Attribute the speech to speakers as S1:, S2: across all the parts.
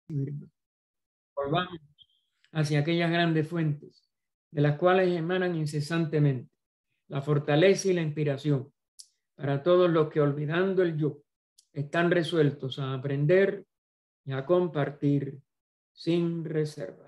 S1: Volvamos hacia aquellas grandes fuentes de las cuales emanan incesantemente la fortaleza y la inspiración para todos los que, olvidando el yo, están resueltos a aprender y a compartir sin reservas.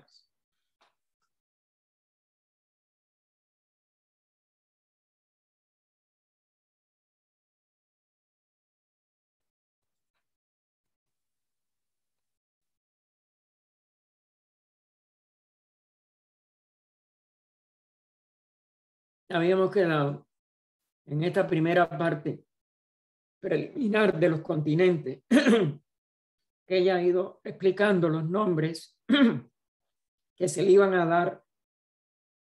S1: Habíamos quedado en esta primera parte preliminar de los continentes que ella ha ido explicando los nombres que se le iban a dar.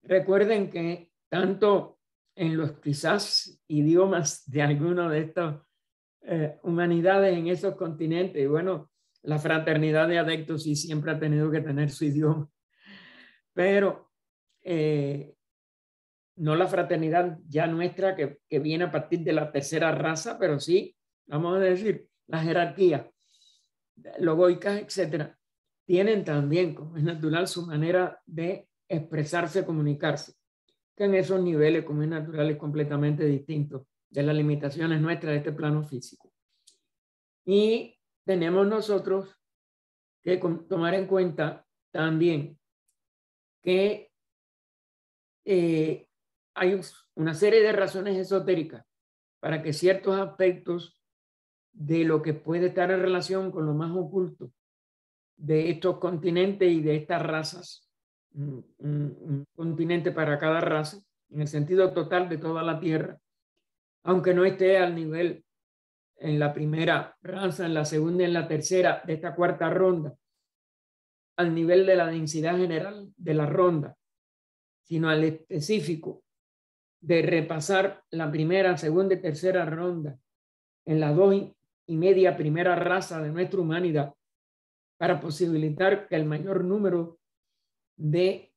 S1: Recuerden que tanto en los quizás idiomas de alguna de estas humanidades en esos continentes, y bueno, la fraternidad de adeptos sí siempre ha tenido que tener su idioma, pero no la fraternidad ya nuestra que viene a partir de la tercera raza, pero sí, vamos a decir, la jerarquía logoicas, etcétera, tienen también, como es natural, su manera de expresarse, comunicarse, que en esos niveles, como es natural, es completamente distinto de las limitaciones nuestras de este plano físico. Y tenemos nosotros que tomar en cuenta también que hay una serie de razones esotéricas para que ciertos aspectos de lo que puede estar en relación con lo más oculto de estos continentes y de estas razas, un continente para cada raza, en el sentido total de toda la Tierra, aunque no esté al nivel en la primera raza, en la segunda y en la tercera de esta cuarta ronda, al nivel de la densidad general de la ronda, sino al específico de repasar la primera, segunda y tercera ronda en las 2,5 primera raza de nuestra humanidad, para posibilitar que el mayor número de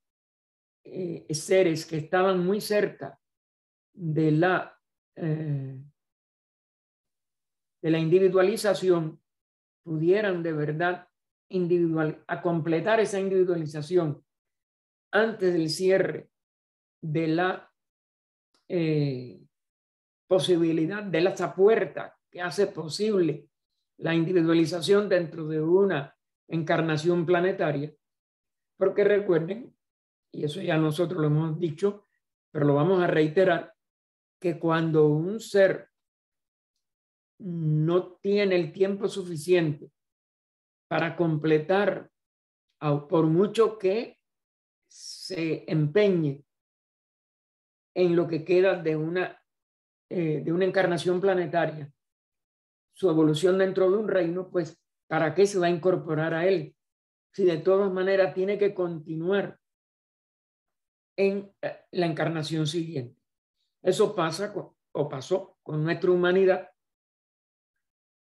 S1: seres que estaban muy cerca de la individualización pudieran de verdad a completar esa individualización antes del cierre de la posibilidad de esa puerta que hace posible la individualización dentro de una encarnación planetaria. Porque recuerden, y eso ya nosotros lo hemos dicho, pero lo vamos a reiterar, que cuando un ser no tiene el tiempo suficiente para completar, por mucho que se empeñe en lo que queda de una encarnación planetaria, su evolución dentro de un reino, pues ¿para qué se va a incorporar a él? Si de todas maneras tiene que continuar en la encarnación siguiente. Eso pasa o pasó con nuestra humanidad,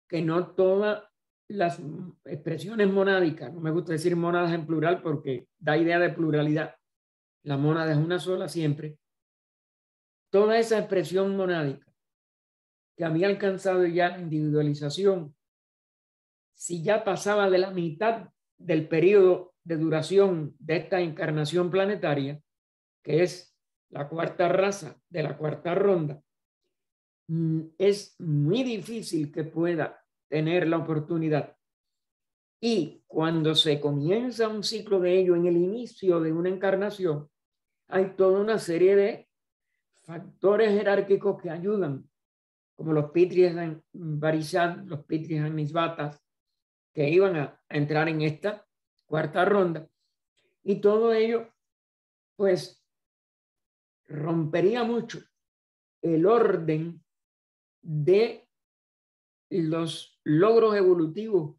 S1: que no todas las expresiones monádicas, no me gusta decir mónadas en plural porque da idea de pluralidad, la mónada es una sola siempre, toda esa expresión monádica que había alcanzado ya la individualización, si ya pasaba de la mitad del periodo de duración de esta encarnación planetaria, que es la cuarta raza de la cuarta ronda, es muy difícil que pueda tener la oportunidad. Y cuando se comienza un ciclo de ello en el inicio de una encarnación, hay toda una serie de factores jerárquicos que ayudan, como los Pitris en Varishad, los Pitris en Nisvatas, que iban a entrar en esta cuarta ronda. Y todo ello, pues, rompería mucho el orden de los logros evolutivos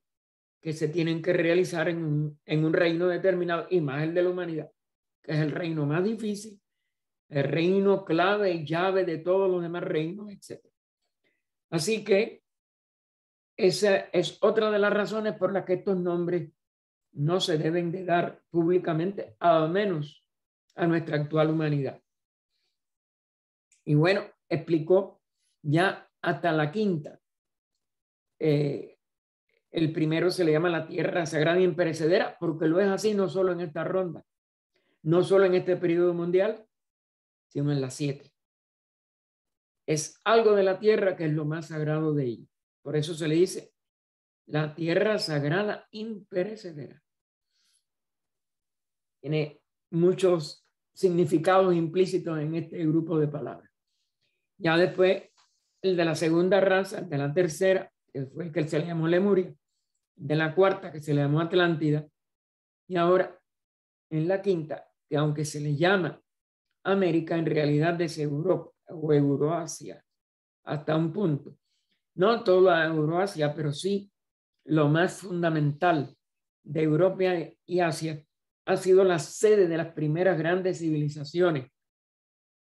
S1: que se tienen que realizar en un reino determinado, y más el de la humanidad, que es el reino más difícil, el reino clave y llave de todos los demás reinos, etc. Así que esa es otra de las razones por las que estos nombres no se deben de dar públicamente, al menos a nuestra actual humanidad. Y bueno, explicó ya hasta la quinta El primero se le llama la tierra sagrada y imperecedera, porque lo es así no solo en esta ronda, no solo en este periodo mundial, sino en las 7. Es algo de la tierra que es lo más sagrado de ella. Por eso se le dice la tierra sagrada imperecedera. Tiene muchos significados implícitos en este grupo de palabras. Ya después, el de la segunda raza, el de la tercera, que fue el que se le llamó Lemuria, de la cuarta, que se le llamó Atlántida, y ahora en la quinta, que aunque se le llama América, en realidad es Europa o Euroasia, hasta un punto. No toda Euroasia, pero sí lo más fundamental de Europa y Asia ha sido la sede de las primeras grandes civilizaciones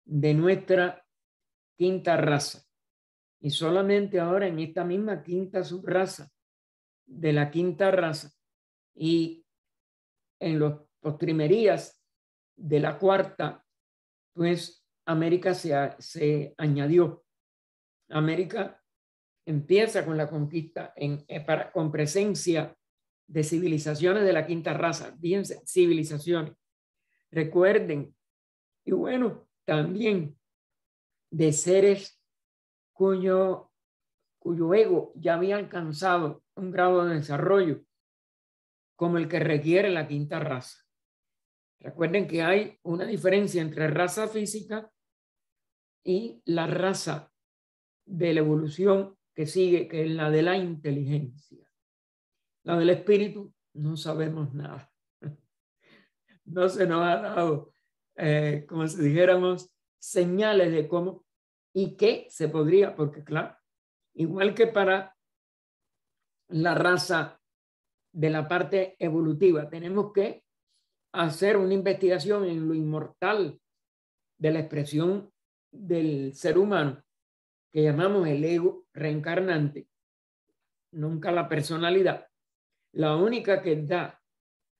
S1: de nuestra quinta raza. Y solamente ahora en esta misma quinta subraza de la quinta raza y en los postrimerías de la cuarta, pues América se añadió. América empieza con la conquista con presencia de civilizaciones de la quinta raza, bien civilizaciones. Recuerden, y bueno, también de seres cuyo ego ya había alcanzado un grado de desarrollo como el que requiere la quinta raza. Recuerden que hay una diferencia entre raza física y la raza de la evolución que sigue, que es la de la inteligencia. La del espíritu, no sabemos nada. No se nos ha dado, como si dijéramos, señales de cómo y qué se podría, porque claro, igual que para la raza de la parte evolutiva, tenemos que hacer una investigación en lo inmortal de la expresión del ser humano, que llamamos el ego reencarnante, nunca la personalidad, la única que da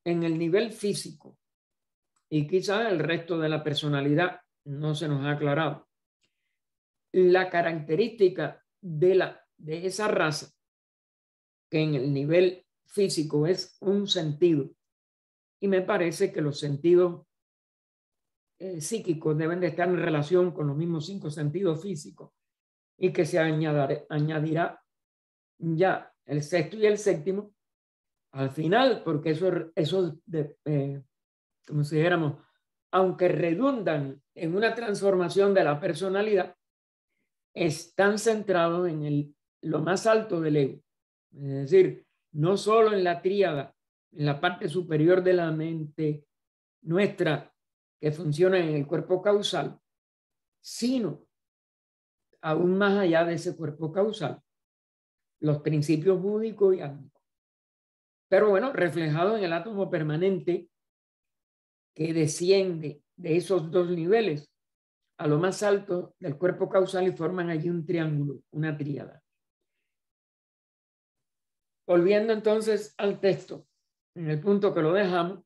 S1: en el nivel físico y quizás el resto de la personalidad no se nos ha aclarado. La característica de esa raza, que en el nivel físico es un sentido, y me parece que los sentidos psíquicos deben de estar en relación con los mismos 5 sentidos físicos, y que se añadirá ya el sexto y el séptimo al final, porque eso como si dijéramos, aunque redundan en una transformación de la personalidad, están centrados en lo más alto del ego. Es decir, no solo en la tríada, en la parte superior de la mente nuestra que funciona en el cuerpo causal, sino aún más allá de ese cuerpo causal, los principios búdicos y ámicos. Pero bueno, reflejado en el átomo permanente que desciende de esos 2 niveles a lo más alto del cuerpo causal y forman allí un triángulo, una tríada. Volviendo entonces al texto, en el punto que lo dejamos,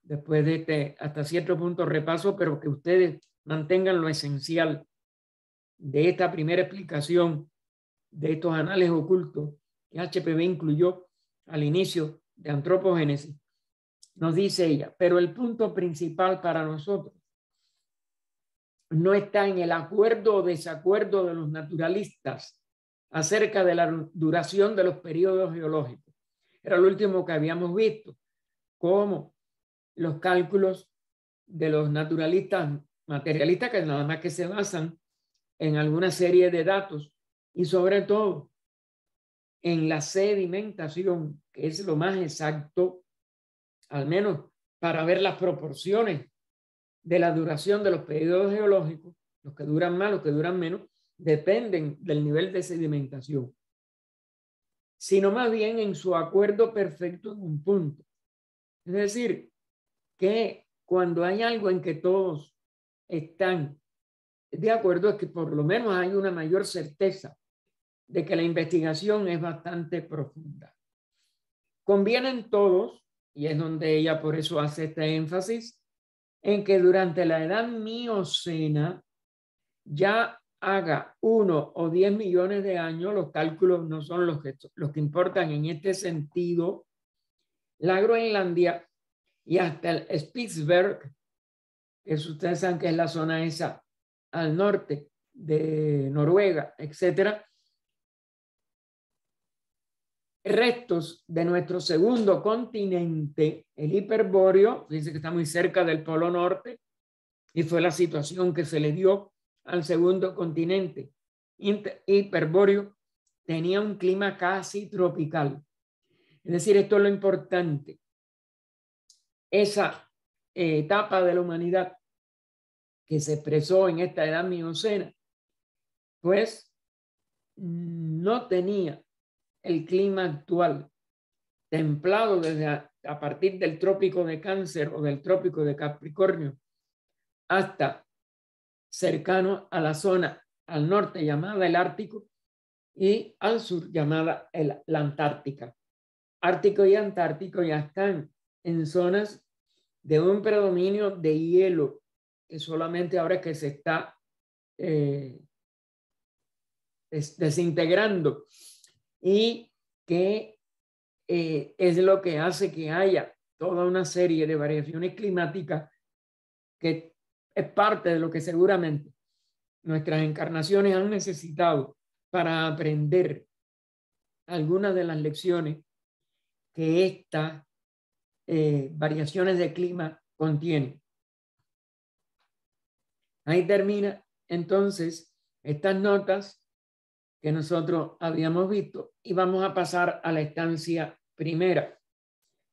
S1: después de este hasta cierto punto repaso, pero que ustedes mantengan lo esencial de esta primera explicación de estos anales ocultos que HPV incluyó al inicio de Antropogénesis. Nos dice ella, pero el punto principal para nosotros no está en el acuerdo o desacuerdo de los naturalistas acerca de la duración de los periodos geológicos. Era lo último que habíamos visto, cómo los cálculos de los naturalistas materialistas, que nada más que se basan en alguna serie de datos y sobre todo en la sedimentación, que es lo más exacto, al menos para ver las proporciones de la duración de los periodos geológicos, los que duran más, los que duran menos, dependen del nivel de sedimentación, sino más bien en su acuerdo perfecto en un punto. Es decir, que cuando hay algo en que todos están de acuerdo, es que por lo menos hay una mayor certeza de que la investigación es bastante profunda. Convienen todos, y es donde ella por eso hace este énfasis, en que durante la edad miocena ya haga 1 o 10 millones de años, los cálculos no son los que importan en este sentido. La Groenlandia y hasta el Spitsberg, que ustedes saben que es la zona esa al norte de Noruega, etcétera, restos de nuestro segundo continente, el Hiperbóreo, fíjense que está muy cerca del Polo Norte, y fue la situación que se le dio al segundo continente. Hiperbóreo tenía un clima casi tropical. Es decir, esto es lo importante. Esa etapa de la humanidad que se expresó en esta edad miocena, pues no tenía el clima actual, templado desde a partir del trópico de Cáncer o del trópico de Capricornio hasta cercano a la zona al norte llamada el Ártico y al sur llamada la Antártica. Ártico y Antártico ya están en zonas de un predominio de hielo, que solamente ahora es que se está desintegrando, y que es lo que hace que haya toda una serie de variaciones climáticas que es parte de lo que seguramente nuestras encarnaciones han necesitado para aprender algunas de las lecciones que estas variaciones de clima contienen. Ahí termina entonces estas notas que nosotros habíamos visto y vamos a pasar a la estancia primera.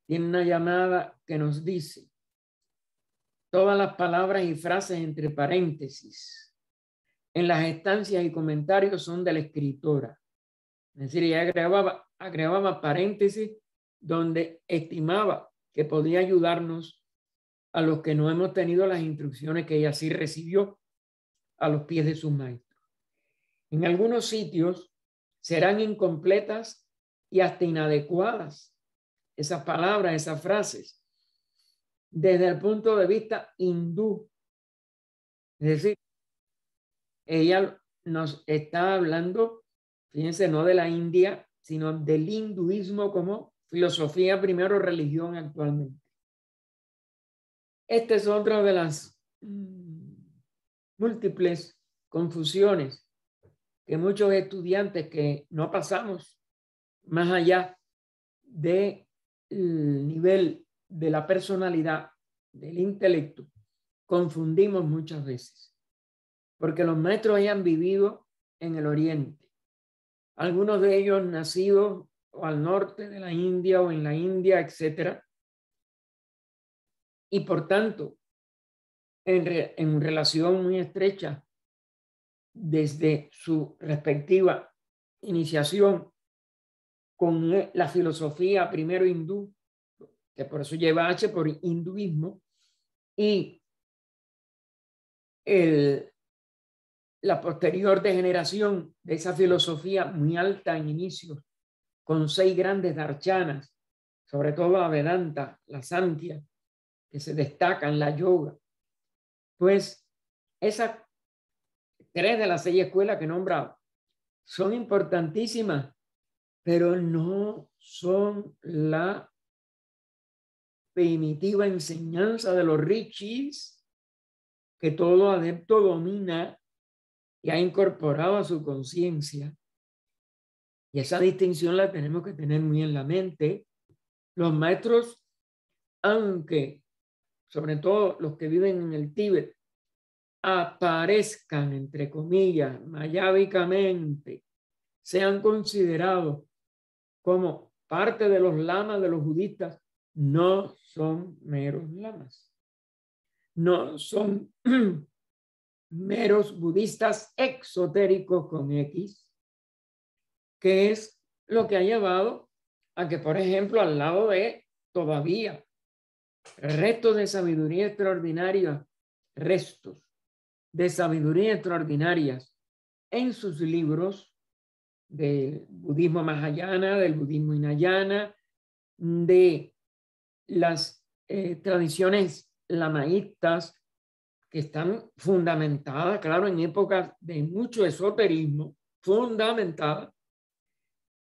S1: Tiene una llamada que nos dice: todas las palabras y frases entre paréntesis en las estancias y comentarios son de la escritora. Es decir, ella agregaba paréntesis donde estimaba que podía ayudarnos a los que no hemos tenido las instrucciones que ella sí recibió a los pies de sus maestros. En algunos sitios serán incompletas y hasta inadecuadas esas palabras, esas frases, desde el punto de vista hindú. Es decir, ella nos está hablando, fíjense, no de la India, sino del hinduismo como filosofía, primero religión actualmente. Esta es otra de las múltiples confusiones que muchos estudiantes que no pasamos más allá del nivel de la personalidad, del intelecto, confundimos muchas veces. Porque los maestros hayan vivido en el Oriente. Algunos de ellos nacidos o al norte de la India o en la India, etcétera. Y por tanto, en relación muy estrecha desde su respectiva iniciación con la filosofía primero hindú, que por eso lleva H por hinduismo, y la posterior degeneración de esa filosofía muy alta en inicios, con 6 grandes darshanas, sobre todo la Vedanta, la Samkhya, que se destacan, la yoga. Pues esas 3 de las 6 escuelas que he nombrado son importantísimas, pero no son la primitiva enseñanza de los rishis que todo adepto domina y ha incorporado a su conciencia. Y esa distinción la tenemos que tener muy en la mente. Los maestros, aunque sobre todo los que viven en el Tíbet, aparezcan, entre comillas, mayávicamente, sean considerados como parte de los lamas de los budistas, no son meros lamas. No son meros budistas exotéricos con X, que es lo que ha llevado a que, por ejemplo, al lado de todavía restos de sabiduría extraordinaria, restos de sabiduría extraordinarias en sus libros del budismo mahayana, del budismo hinayana, de las tradiciones lamaístas que están fundamentadas, claro, en épocas de mucho esoterismo, fundamentadas,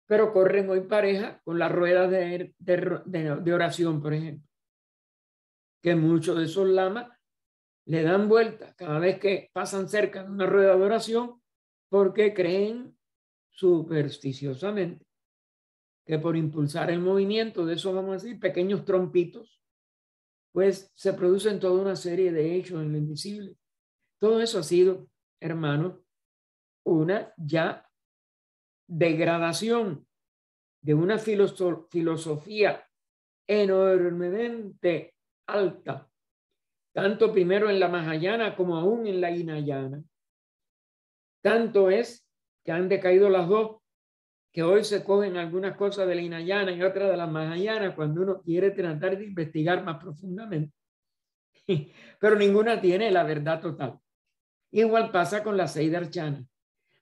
S1: pero corren hoy pareja con las ruedas de oración, por ejemplo, que muchos de esos lamas le dan vuelta cada vez que pasan cerca de una rueda de oración porque creen supersticiosamente que por impulsar el movimiento de esos, vamos a decir, pequeños trompitos, pues se producen toda una serie de hechos en lo invisible. Todo eso ha sido, hermano, una ya degradación de una filosofía enormemente alta, tanto primero en la Mahayana como aún en la Hinayana. Tanto es que han decaído las dos, que hoy se cogen algunas cosas de la Hinayana y otras de la Mahayana cuando uno quiere tratar de investigar más profundamente. Pero ninguna tiene la verdad total. Igual pasa con la Seidarshana.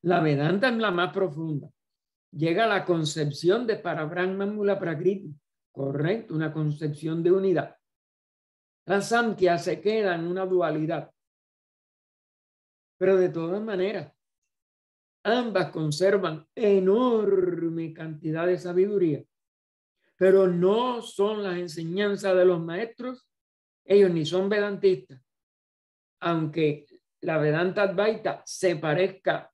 S1: La Vedanta es la más profunda. Llega a la concepción de Parabrahman Mula Prakriti. Correcto, una concepción de unidad. La Samkhya se queda en una dualidad. Pero de todas maneras, ambas conservan enorme cantidad de sabiduría, pero no son las enseñanzas de los maestros. Ellos ni son vedantistas, aunque la Vedanta Advaita se parezca,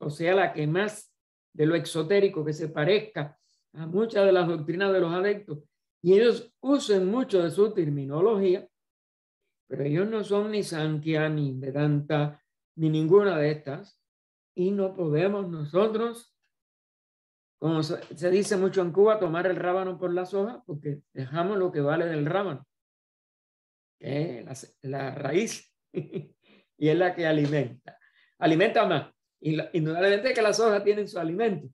S1: o sea, la que más de lo exotérico que se parezca a muchas de las doctrinas de los adeptos, y ellos usen mucho de su terminología, pero ellos no son ni Sankhya, ni Vedanta, ni ninguna de estas, y no podemos nosotros, como se dice mucho en Cuba, tomar el rábano por las hojas, porque dejamos lo que vale del rábano, que es la raíz, y es la que alimenta más. Y indudablemente que las hojas tienen su alimento.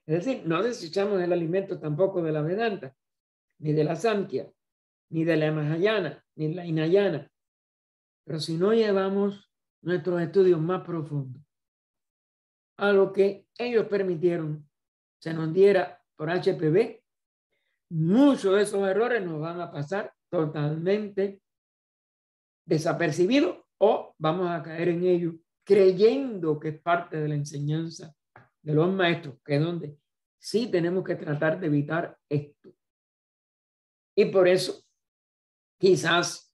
S1: Es decir, no desechamos el alimento tampoco de la Vedanta, ni de la Samkhya, ni de la Mahayana, ni de la Hinayana. Pero si no llevamos nuestros estudios más profundos a lo que ellos permitieron se nos diera por HPV, muchos de esos errores nos van a pasar totalmente desapercibidos o vamos a caer en ellos creyendo que es parte de la enseñanza de los maestros, que es donde sí tenemos que tratar de evitar esto. Y por eso quizás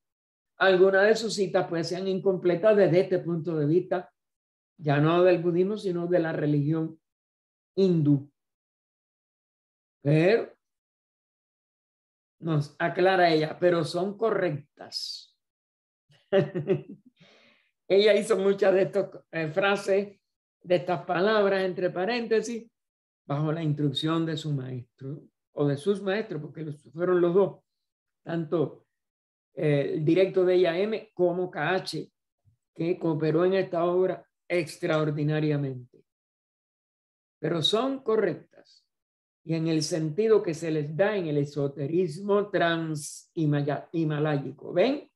S1: algunas de sus citas pues sean incompletas desde este punto de vista, ya no del budismo, sino de la religión hindú. Pero nos aclara ella, pero son correctas. Ella hizo muchas de estas frases, de estas palabras entre paréntesis, bajo la instrucción de su maestro o de sus maestros, porque fueron los dos, tanto el directo de ella M como KH, que cooperó en esta obra extraordinariamente. Pero son correctas y en el sentido que se les da en el esoterismo trans-himaláyico. ¿Ven?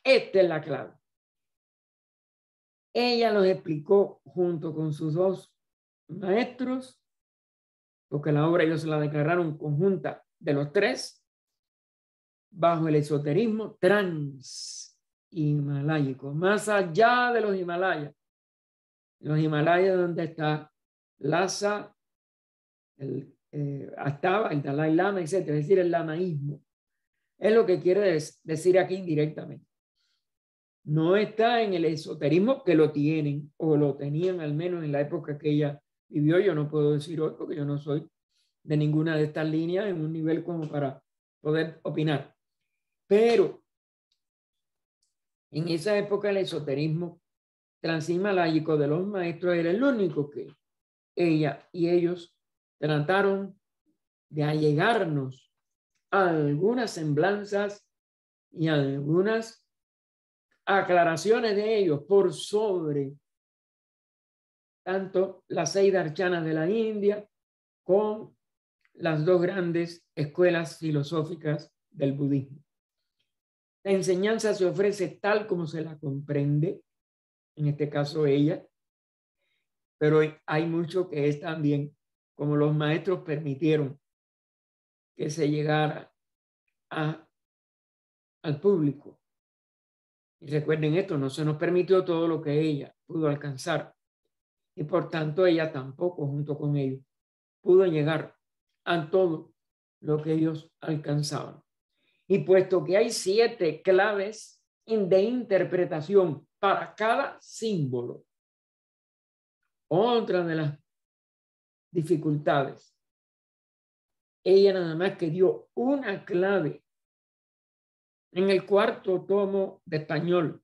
S1: Esta es la clave. Ella los explicó junto con sus dos maestros, porque la obra ellos se la declararon conjunta de los tres, bajo el esoterismo trans-himaláyico, más allá de los Himalayas. Los Himalayas donde está Lhasa, Astava, el Dalai Lama, etc. Es decir, el lamaísmo. Es lo que quiere decir aquí indirectamente. No está en el esoterismo, que lo tienen o lo tenían al menos en la época que ella vivió. Yo no puedo decir hoy porque yo no soy de ninguna de estas líneas en un nivel como para poder opinar. Pero en esa época el esoterismo transhimaláyico de los maestros era el único que ella y ellos trataron de allegarnos a algunas semblanzas y algunas aclaraciones de ellos por sobre tanto las 6 darshanas de la India con las dos grandes escuelas filosóficas del budismo. La enseñanza se ofrece tal como se la comprende, en este caso ella, pero hay mucho que es también como los maestros permitieron que se llegara al público. Y recuerden esto, no se nos permitió todo lo que ella pudo alcanzar. Y por tanto, ella tampoco, junto con ellos, pudo llegar a todo lo que ellos alcanzaban. Y puesto que hay 7 claves de interpretación para cada símbolo, otra de las dificultades, ella nada más que dio una clave en el 4º tomo de español,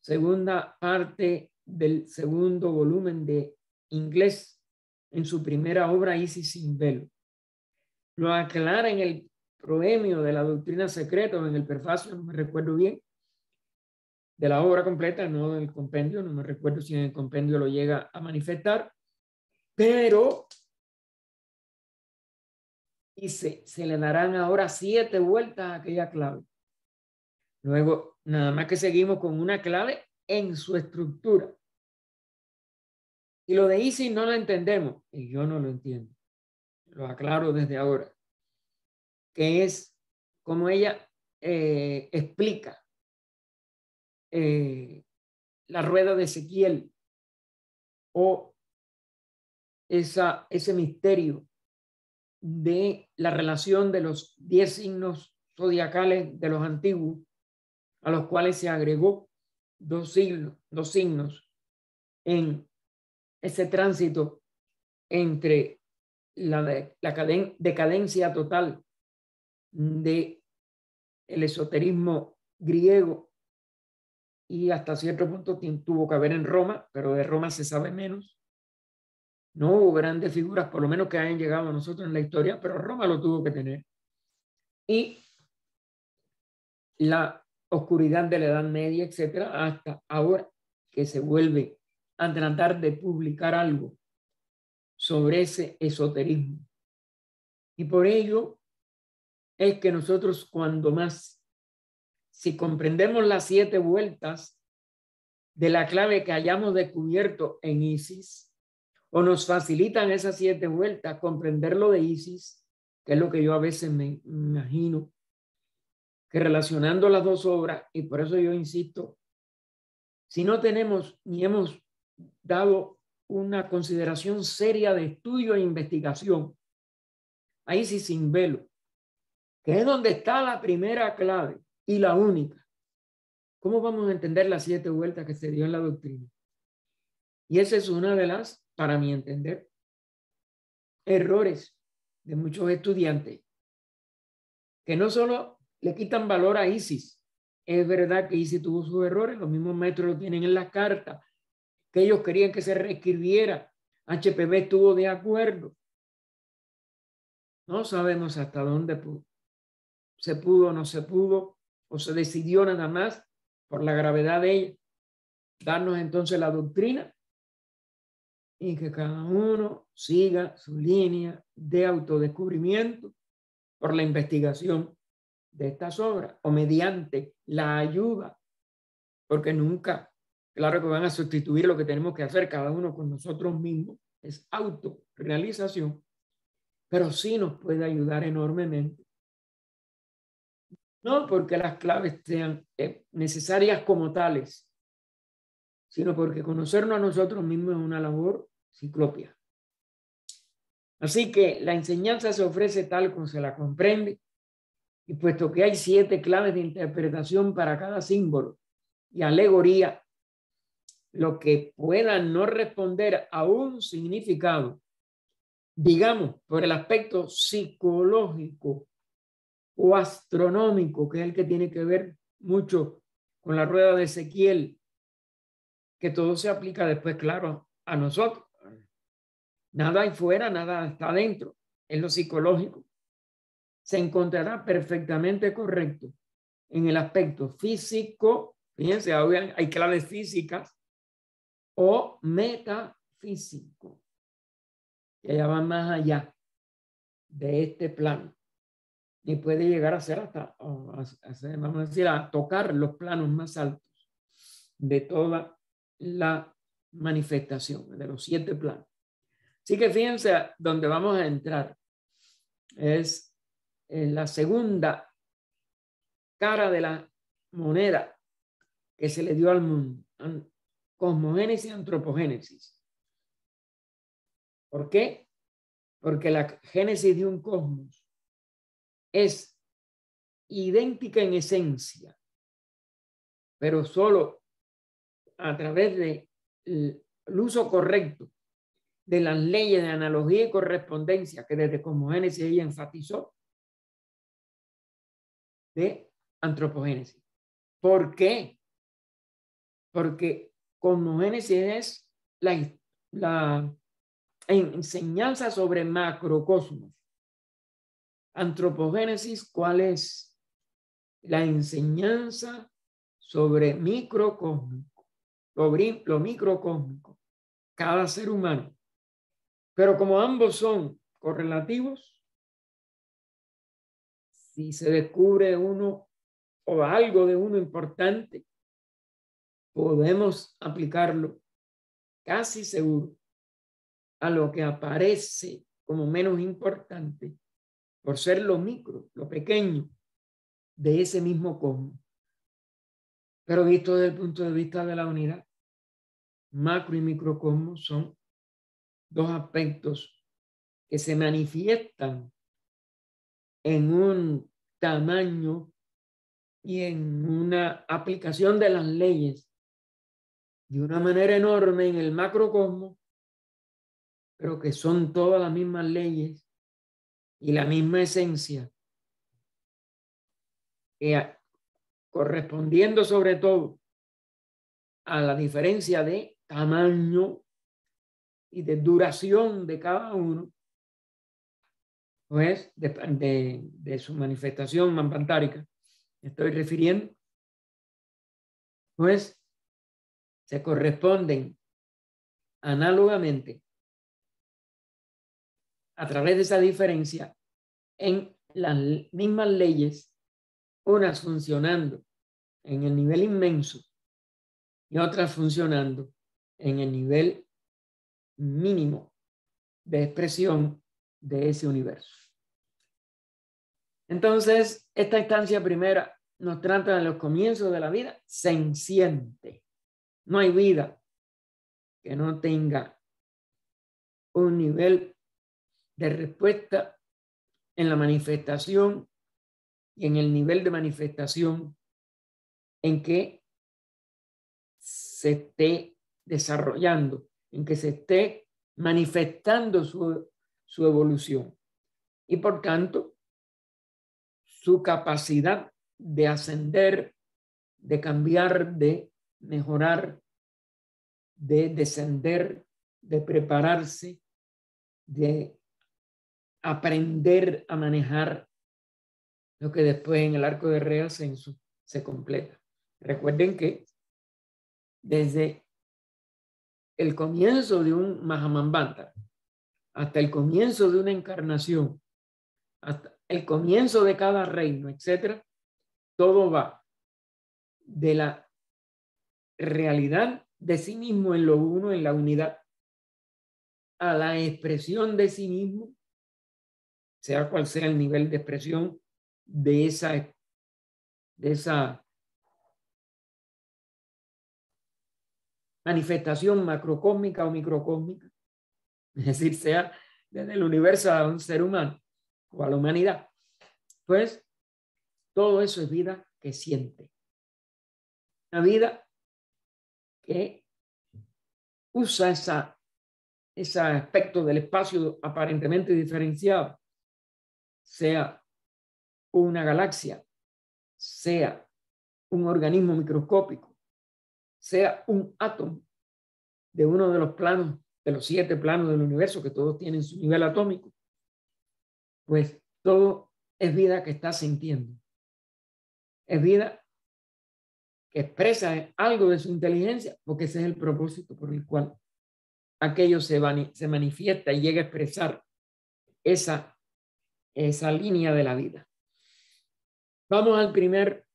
S1: segunda parte del 2º volumen de inglés, en su primera obra Isis sin velo. Lo aclara en el proemio de la doctrina secreta o en el prefacio, no me recuerdo bien, de la obra completa, no del compendio, no me recuerdo si en el compendio lo llega a manifestar, pero se le darán ahora 7 vueltas a aquella clave. Luego, nada más que seguimos con una clave en su estructura. Y lo de Isis no lo entendemos, y yo no lo entiendo. Lo aclaro desde ahora, que es como ella explica la rueda de Ezequiel o ese misterio de la relación de los 10 signos zodiacales de los antiguos, a los cuales se agregó dos signos en ese tránsito entre la decadencia total de el esoterismo griego y hasta cierto punto tuvo que haber en Roma, pero de Roma se sabe menos. No hubo grandes figuras, por lo menos que hayan llegado a nosotros en la historia, pero Roma lo tuvo que tener. Y la oscuridad de la Edad Media, etcétera, hasta ahora que se vuelve a tratar de publicar algo sobre ese esoterismo. Y por ello es que nosotros cuando más, si comprendemos las 7 vueltas de la clave que hayamos descubierto en Isis, o nos facilitan esas 7 vueltas, comprender lo de Isis, que es lo que yo a veces me imagino, que relacionando las 2 obras, y por eso yo insisto, si no tenemos ni hemos dado una consideración seria de estudio e investigación a Isis sin velo, que es donde está la primera clave y la única, ¿cómo vamos a entender las 7 vueltas que se dio en la doctrina? Y esa es una de las, para mi entender, errores de muchos estudiantes que no solo le quitan valor a Isis. Es verdad que Isis tuvo sus errores, los mismos maestros lo tienen en las cartas, que ellos querían que se reescribiera. HPB estuvo de acuerdo. No sabemos hasta dónde se pudo o no se pudo, o se decidió nada más por la gravedad de ella, darnos entonces la doctrina y que cada uno siga su línea de autodescubrimiento por la investigación de estas obras o mediante la ayuda, porque nunca, claro que van a sustituir lo que tenemos que hacer cada uno con nosotros mismos, es autorrealización, pero sí nos puede ayudar enormemente. No porque las claves sean necesarias como tales, sino porque conocernos a nosotros mismos es una labor ciclopia. Así que la enseñanza se ofrece tal como se la comprende, y puesto que hay 7 claves de interpretación para cada símbolo y alegoría, lo que pueda no responder a un significado, digamos, por el aspecto psicológico o astronómico, que es el que tiene que ver mucho con la rueda de Ezequiel, que todo se aplica después, claro, a nosotros. Nada hay fuera, nada está adentro. En lo psicológico se encontrará perfectamente correcto en el aspecto físico. Fíjense, hay claves físicas o metafísico, que ya van más allá de este plano y puede llegar a ser hasta, vamos a decir, a tocar los planos más altos de toda la manifestación, de los 7 planos. Así que fíjense donde vamos a entrar. Es en la segunda cara de la moneda que se le dio al mundo. Cosmogénesis y antropogénesis. ¿Por qué? Porque la génesis de un cosmos es idéntica en esencia, pero solo a través del uso correcto de las leyes de analogía y correspondencia que desde cosmogénesis ella enfatizó, de antropogénesis. ¿Por qué? Porque cosmogénesis es la enseñanza sobre macrocosmos. Antropogénesis, ¿cuál es? La enseñanza sobre microcósmico, lo microcósmico, cada ser humano. Pero como ambos son correlativos, si se descubre uno o algo de uno importante, podemos aplicarlo casi seguro a lo que aparece como menos importante por ser lo micro, lo pequeño de ese mismo cosmos. Pero visto desde el punto de vista de la unidad, macro y microcosmos son dos aspectos que se manifiestan en un tamaño y en una aplicación de las leyes de una manera enorme en el macrocosmos, pero que son todas las mismas leyes y la misma esencia, correspondiendo sobre todo a la diferencia de tamaño y de duración de cada uno, pues de su manifestación mampantárica, estoy refiriendo, pues se corresponden análogamente a través de esa diferencia en las mismas leyes, unas funcionando en el nivel inmenso y otras funcionando en el nivel mínimo de expresión de ese universo. Entonces, esta instancia primera nos trata de los comienzos de la vida senciente. No hay vida que no tenga un nivel de respuesta en la manifestación y en el nivel de manifestación en que se esté desarrollando, en que se esté manifestando su evolución. Y por tanto, su capacidad de ascender, de cambiar, de mejorar, de descender, de prepararse, de aprender a manejar lo que después en el arco de reascenso se completa. Recuerden que desde el comienzo de un Mahamambanta hasta el comienzo de una encarnación, hasta el comienzo de cada reino, etcétera, todo va de la realidad de sí mismo en lo uno, en la unidad, a la expresión de sí mismo, sea cual sea el nivel de expresión de esa manifestación macrocósmica o microcósmica, es decir, sea desde el universo a un ser humano o a la humanidad. Pues todo eso es vida que siente. Una vida que usa ese aspecto del espacio aparentemente diferenciado, sea una galaxia, sea un organismo microscópico, sea un átomo de uno de los planos, de los 7 planos del universo, que todos tienen su nivel atómico, pues todo es vida que está sintiendo. Es vida que expresa algo de su inteligencia, porque ese es el propósito por el cual aquello se manifiesta y llega a expresar esa línea de la vida. Vamos al primer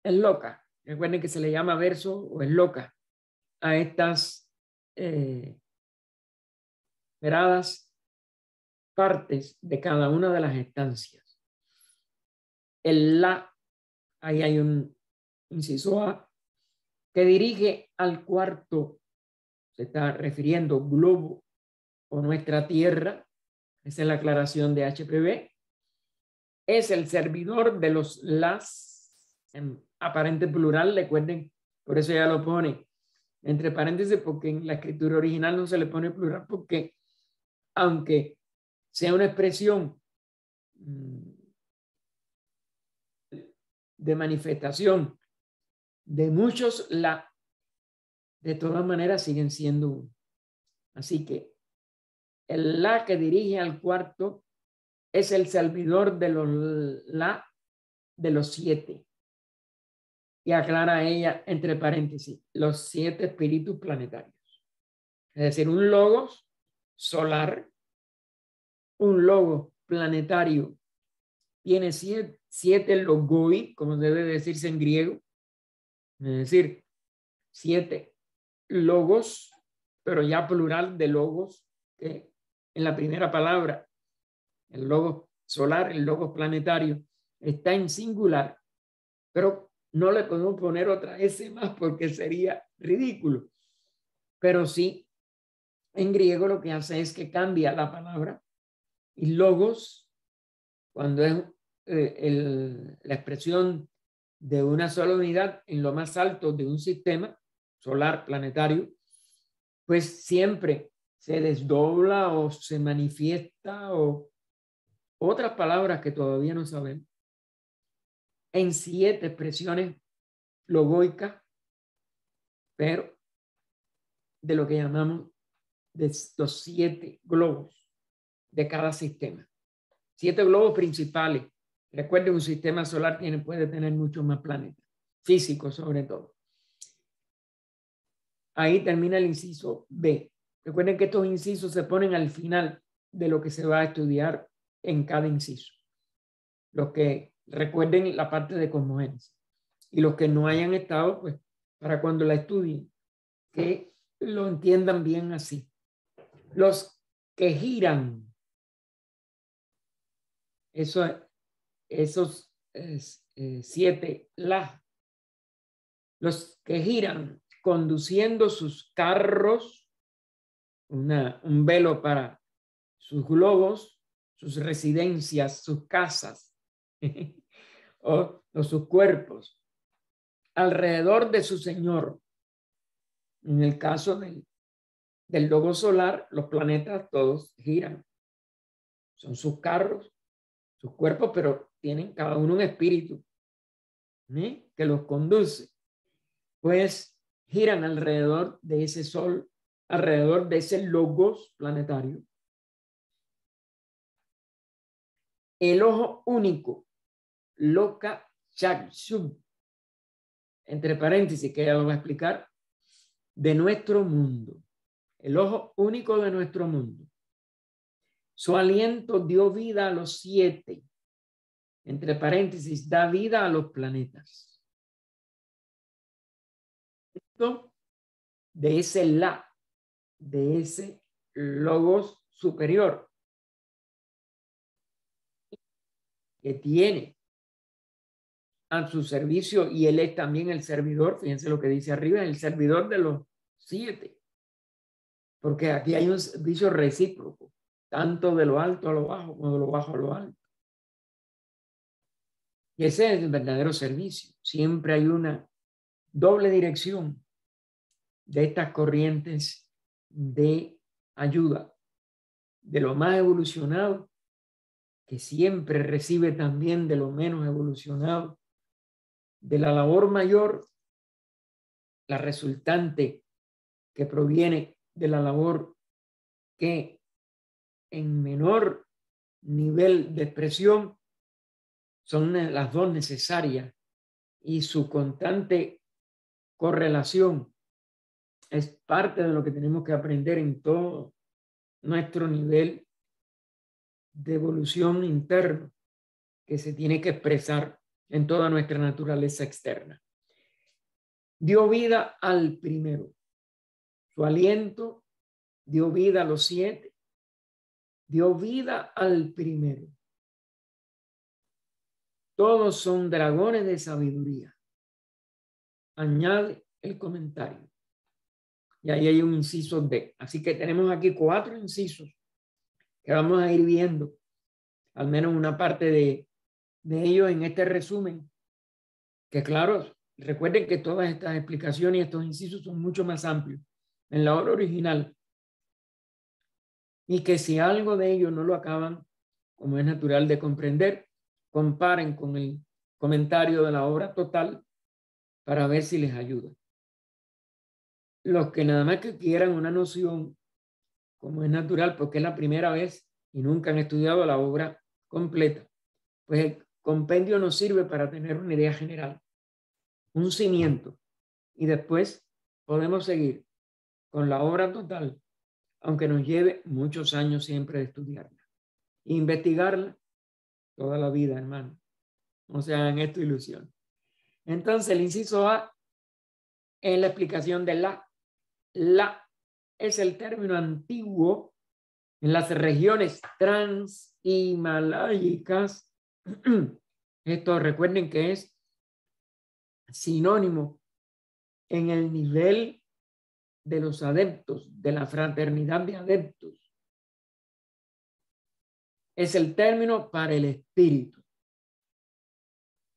S1: esloka. Recuerden que se le llama verso o esloka a estas veradas partes de cada una de las estancias. El la, ahí hay un inciso A, que dirige al cuarto, se está refiriendo globo o nuestra tierra, esa es la aclaración de HPB, es el servidor de los las, en aparente plural, recuerden, por eso ya lo pone entre paréntesis, porque en la escritura original no se le pone plural, porque aunque sea una expresión de manifestación de muchos, de todas maneras siguen siendo uno. Así que el la que dirige al cuarto es el servidor de los la de los 7. Y aclara ella entre paréntesis, los 7 espíritus planetarios. Es decir, un logos solar, un logos planetario tiene 7 logoi, como debe decirse en griego, es decir, 7 logos, pero ya plural de logos, que en la primera palabra, el logos solar, el logos planetario, está en singular, pero no le podemos poner otra S más porque sería ridículo. Pero sí, en griego lo que hace es que cambia la palabra y logos, cuando es la expresión de una sola unidad en lo más alto de un sistema solar planetario, pues siempre se desdobla o se manifiesta o otras palabras que todavía no sabemos en 7 expresiones logoicas, pero de lo que llamamos de los 7 globos de cada sistema. 7 globos principales. Recuerden, un sistema solar puede tener muchos más planetas, físicos sobre todo. Ahí termina el inciso B. Recuerden que estos incisos se ponen al final de lo que se va a estudiar en cada inciso. Los que recuerden la parte de cosmogénesis. Y los que no hayan estado, pues, para cuando la estudien, que lo entiendan bien así. Los que giran, esos 7 los que giran conduciendo sus carros, un velo para sus globos, sus residencias, sus casas o sus cuerpos, alrededor de su Señor. En el caso del logo solar, los planetas todos giran. Son sus carros, sus cuerpos, pero tienen cada uno un espíritu que los conduce. Pues giran alrededor de ese sol, alrededor de ese logos planetario. El ojo único, Loka Chakshub, entre paréntesis, que ya lo va a explicar, de nuestro mundo. El ojo único de nuestro mundo. Su aliento dio vida a los 7, entre paréntesis, da vida a los planetas. Esto de ese la, de ese logos superior, que tiene a su servicio, y él es también el servidor, fíjense lo que dice arriba, el servidor de los 7, porque aquí hay un servicio recíproco, tanto de lo alto a lo bajo como de lo bajo a lo alto. Y ese es el verdadero servicio. Siempre hay una doble dirección de estas corrientes de ayuda, de lo más evolucionado, que siempre recibe también de lo menos evolucionado, de la labor mayor, la resultante que proviene de la labor que en menor nivel de expresión son las dos necesarias, y su constante correlación es parte de lo que tenemos que aprender en todo nuestro nivel de evolución interno, que se tiene que expresar en toda nuestra naturaleza externa. Dio vida al primero. Su aliento dio vida a los 7. Dio vida al primero. Todos son dragones de sabiduría. Añade el comentario. Y ahí hay un inciso D. Así que tenemos aquí 4 incisos que vamos a ir viendo, al menos una parte de ellos en este resumen, que claro, recuerden que todas estas explicaciones y estos incisos son mucho más amplios en la obra original, y que si algo de ellos no lo acaban, como es natural de comprender, comparen con el comentario de la obra total para ver si les ayuda. Los que nada más que quieran una noción, como es natural, porque es la primera vez y nunca han estudiado la obra completa, pues el compendio nos sirve para tener una idea general, un cimiento, y después podemos seguir con la obra total, aunque nos lleve muchos años siempre de estudiarla e investigarla toda la vida, hermano. No se hagan esto ilusión. Entonces, el inciso A es la explicación de la. La es el término antiguo en las regiones transhimalayicas. Esto recuerden que es sinónimo en el nivel de los adeptos, de la fraternidad de adeptos. Es el término para el espíritu.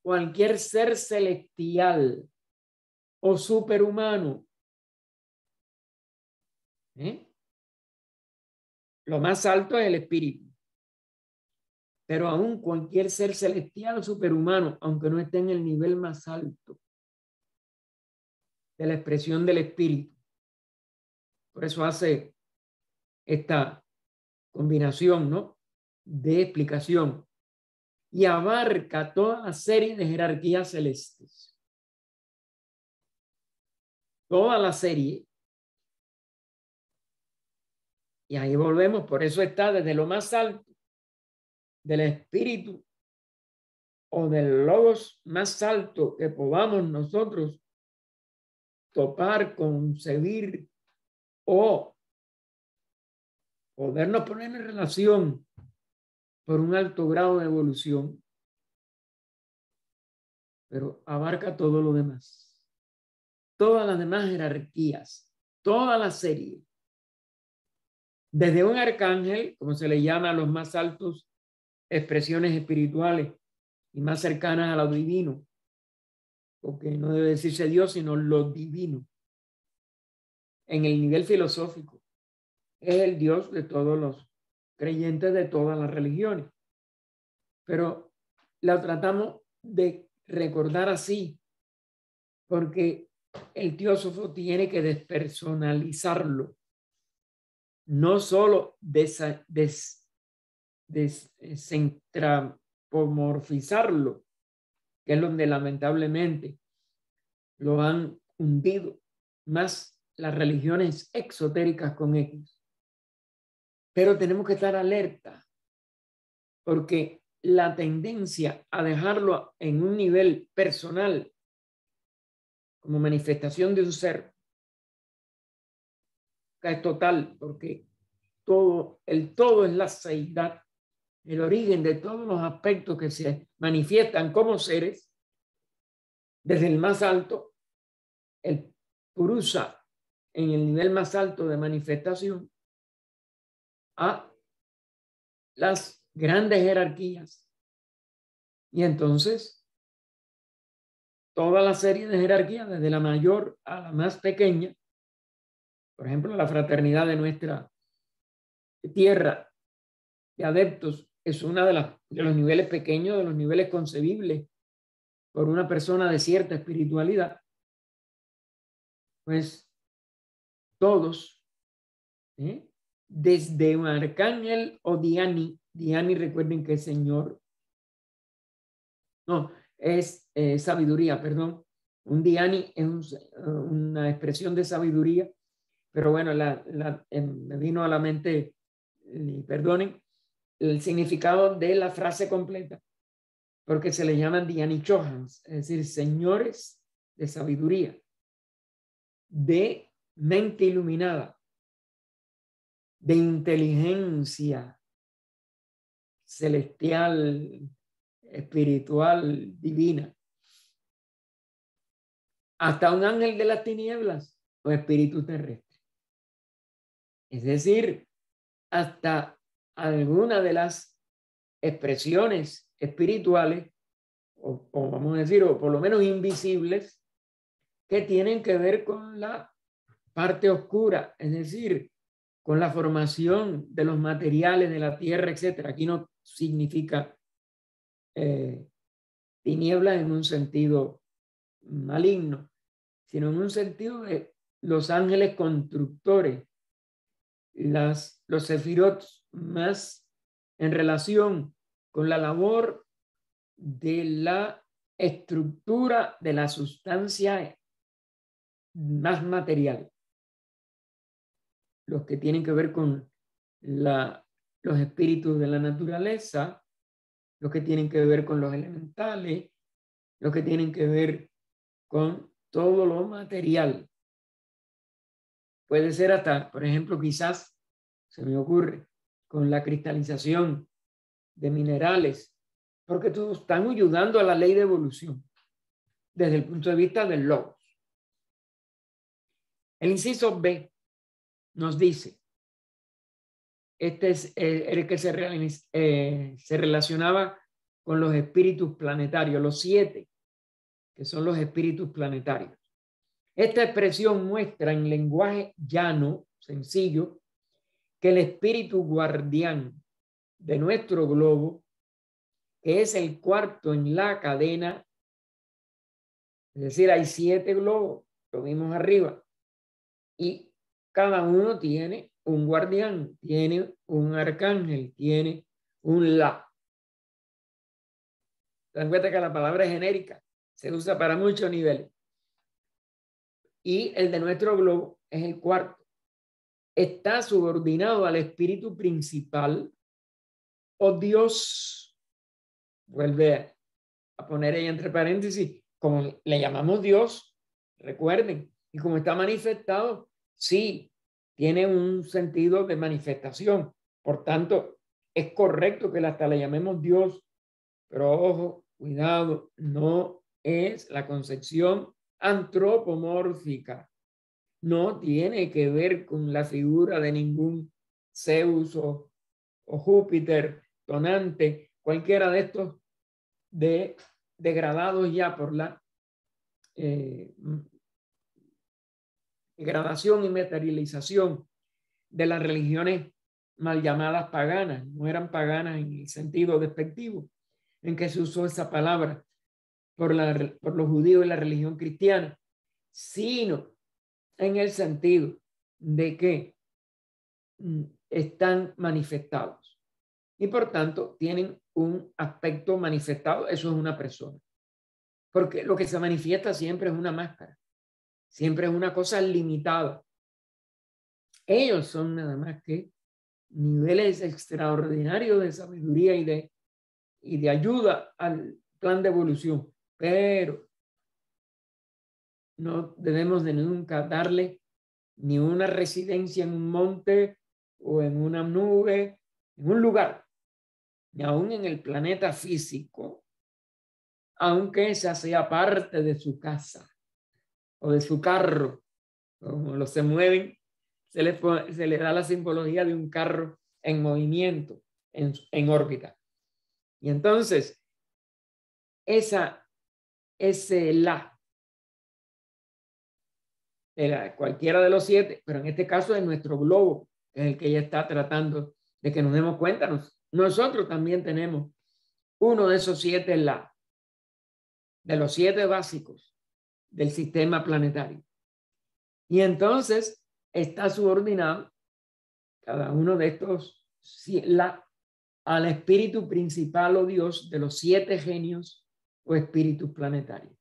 S1: Cualquier ser celestial o superhumano, lo más alto es el espíritu. Pero aún cualquier ser celestial o superhumano, aunque no esté en el nivel más alto de la expresión del espíritu. Por eso hace esta combinación, ¿no?, de explicación, y abarca toda la serie de jerarquías celestes. Toda la serie. Y ahí volvemos, por eso está desde lo más alto del espíritu o del logos más alto que podamos nosotros topar, concebir o podernos poner en relación por un alto grado de evolución, pero abarca todo lo demás, todas las demás jerarquías, toda la serie, desde un arcángel, como se le llama a los más altos expresiones espirituales y más cercanas a lo divino, porque no debe decirse Dios, sino lo divino. En el nivel filosófico, es el Dios de todos los creyentes de todas las religiones. Pero la tratamos de recordar así, porque el teósofo tiene que despersonalizarlo, no solo descentrapomorfizarlo, que es donde lamentablemente lo han hundido más las religiones exotéricas con X. Pero tenemos que estar alerta, porque la tendencia a dejarlo en un nivel personal como manifestación de un ser es total, porque el todo es la seidad, el origen de todos los aspectos que se manifiestan como seres, desde el más alto, el purusa en el nivel más alto de manifestación, a las grandes jerarquías. Y entonces, toda la serie de jerarquías, desde la mayor a la más pequeña, por ejemplo, la fraternidad de nuestra tierra de adeptos es una de los niveles pequeños, de los niveles concebibles por una persona de cierta espiritualidad. Pues todos, desde un arcángel o Diani, recuerden que es Señor, no, es sabiduría, perdón. Un Diani es una expresión de sabiduría, pero bueno, me vino a la mente, perdonen, el significado de la frase completa, porque se le llaman Diani Chohans, es decir, señores de sabiduría, de mente iluminada, de inteligencia celestial, espiritual, divina. hasta un ángel de las tinieblas o espíritu terrestre. Es decir, hasta alguna de las expresiones espirituales, o vamos a decir, o por lo menos invisibles, que tienen que ver con la parte oscura, es decir, con la formación de los materiales de la tierra, etcétera. Aquí no significa tinieblas en un sentido maligno, sino en un sentido de los ángeles constructores, los sefirot más en relación con la labor de la estructura de la sustancia más material, los que tienen que ver con los espíritus de la naturaleza, los que tienen que ver con los elementales, los que tienen que ver con todo lo material. Puede ser hasta, por ejemplo, quizás, se me ocurre, con la cristalización de minerales, porque todos están ayudando a la ley de evolución desde el punto de vista del logos. El inciso B nos dice, este es el que se relacionaba con los espíritus planetarios, los 7, que son los espíritus planetarios. Esta expresión muestra en lenguaje llano, sencillo, que el espíritu guardián de nuestro globo, que es el cuarto en la cadena, es decir, hay 7 globos, lo vimos arriba, y cada uno tiene un guardián, tiene un arcángel, tiene un la. ¿Se dan cuenta que la palabra es genérica? Se usa para muchos niveles. Y el de nuestro globo es el cuarto. Está subordinado al espíritu principal o Dios. Vuelve a poner ahí entre paréntesis, como le llamamos Dios, recuerden, y como está manifestado, sí, tiene un sentido de manifestación. Por tanto, es correcto que hasta le llamemos Dios, pero ojo, cuidado, no es la concepción antropomórfica. No tiene que ver con la figura de ningún Zeus o Júpiter, Tonante, cualquiera de estos degradados ya por la degradación y materialización de las religiones mal llamadas paganas. No eran paganas en el sentido despectivo en que se usó esa palabra por los judíos y la religión cristiana, sino en el sentido de que están manifestados y por tanto tienen un aspecto manifestado. Eso es una persona, porque lo que se manifiesta siempre es una máscara, siempre es una cosa limitada. Ellos son nada más que niveles extraordinarios de sabiduría y de ayuda al plan de evolución, pero no debemos de nunca darle ni una residencia en un monte o en una nube, en un lugar, ni aún en el planeta físico, aunque esa sea parte de su casa o de su carro, como los se mueven, se le da la simbología de un carro en movimiento, en órbita. Y entonces, ese cualquiera de los 7, pero en este caso es nuestro globo, es el que ella está tratando de que nos demos cuenta. Nosotros también tenemos uno de esos 7 de los 7 básicos del sistema planetario. Y entonces está subordinado cada uno de estos al espíritu principal o Dios de los 7 genios o espíritus planetarios.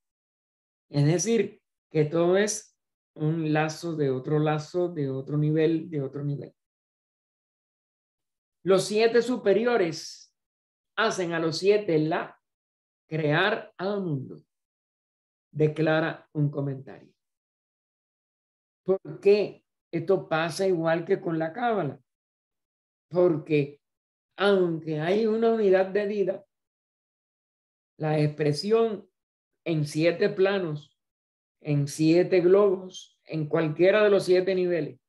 S1: Es decir, que todo es un lazo de otro nivel, de otro nivel. Los 7 superiores hacen a los 7 crear al mundo, declara un comentario. ¿Por qué esto pasa igual que con la cábala? Porque aunque hay una unidad de vida, la expresión en 7 planos en 7 globos, en cualquiera de los 7 niveles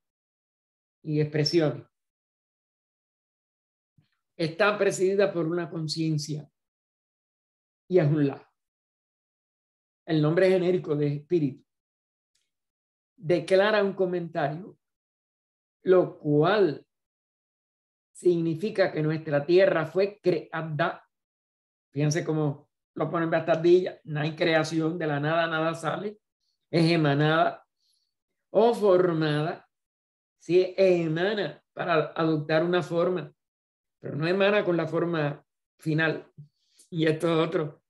S1: y expresiones. Está presidida por una conciencia y es un la. El nombre genérico de espíritu. Declara un comentario, lo cual significa que nuestra tierra fue creada. Fíjense cómo lo ponen bastardilla. No hay creación, de la nada, nada sale. Es emanada o formada. Sí, emana para adoptar una forma, pero no emana con la forma final. Y esto es otro,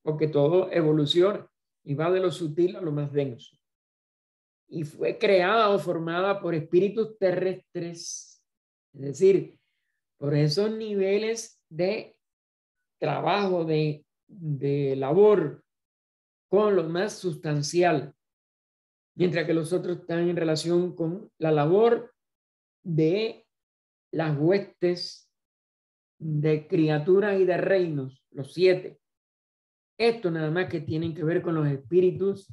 S1: porque todo evoluciona y va de lo sutil a lo más denso. Y fue creada o formada por espíritus terrestres, es decir, por esos niveles de trabajo, de labor con lo más sustancial, mientras que los otros están en relación con la labor de las huestes de criaturas y de reinos, los 7. Esto nada más que tienen que ver con los espíritus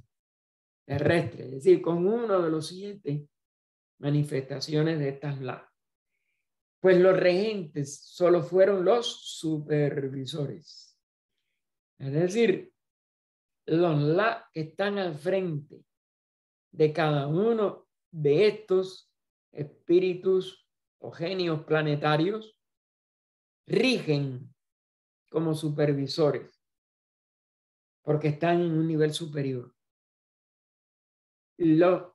S1: terrestres, es decir, con uno de los 7 manifestaciones de estas la. Pues los regentes solo fueron los supervisores, es decir, los la que están al frente de cada uno de estos espíritus o genios planetarios rigen como supervisores porque están en un nivel superior. Los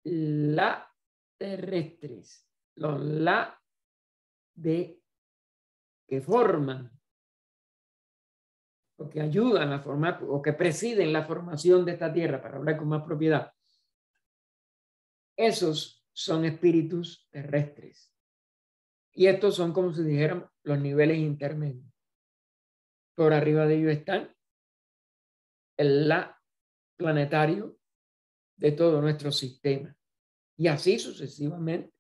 S1: la terrestres, los la de que forman o que ayudan a formar o que presiden la formación de esta tierra, para hablar con más propiedad, esos son espíritus terrestres. Y estos son, como si dijéramos, los niveles intermedios. Por arriba de ellos están el la planetario de todo nuestro sistema. Y así sucesivamente,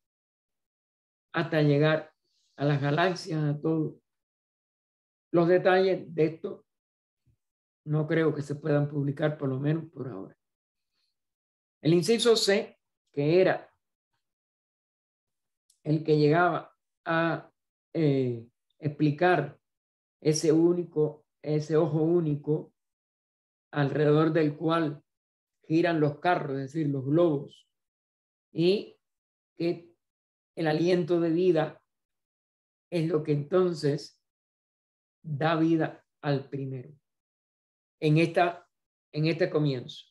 S1: hasta llegar a las galaxias, a todo. Los detalles de esto no creo que se puedan publicar, por lo menos por ahora. El inciso C, que era el que llegaba a explicar ese ojo único alrededor del cual giran los carros, es decir, los globos, y que el aliento de vida es lo que entonces da vida al primero. En este comienzo.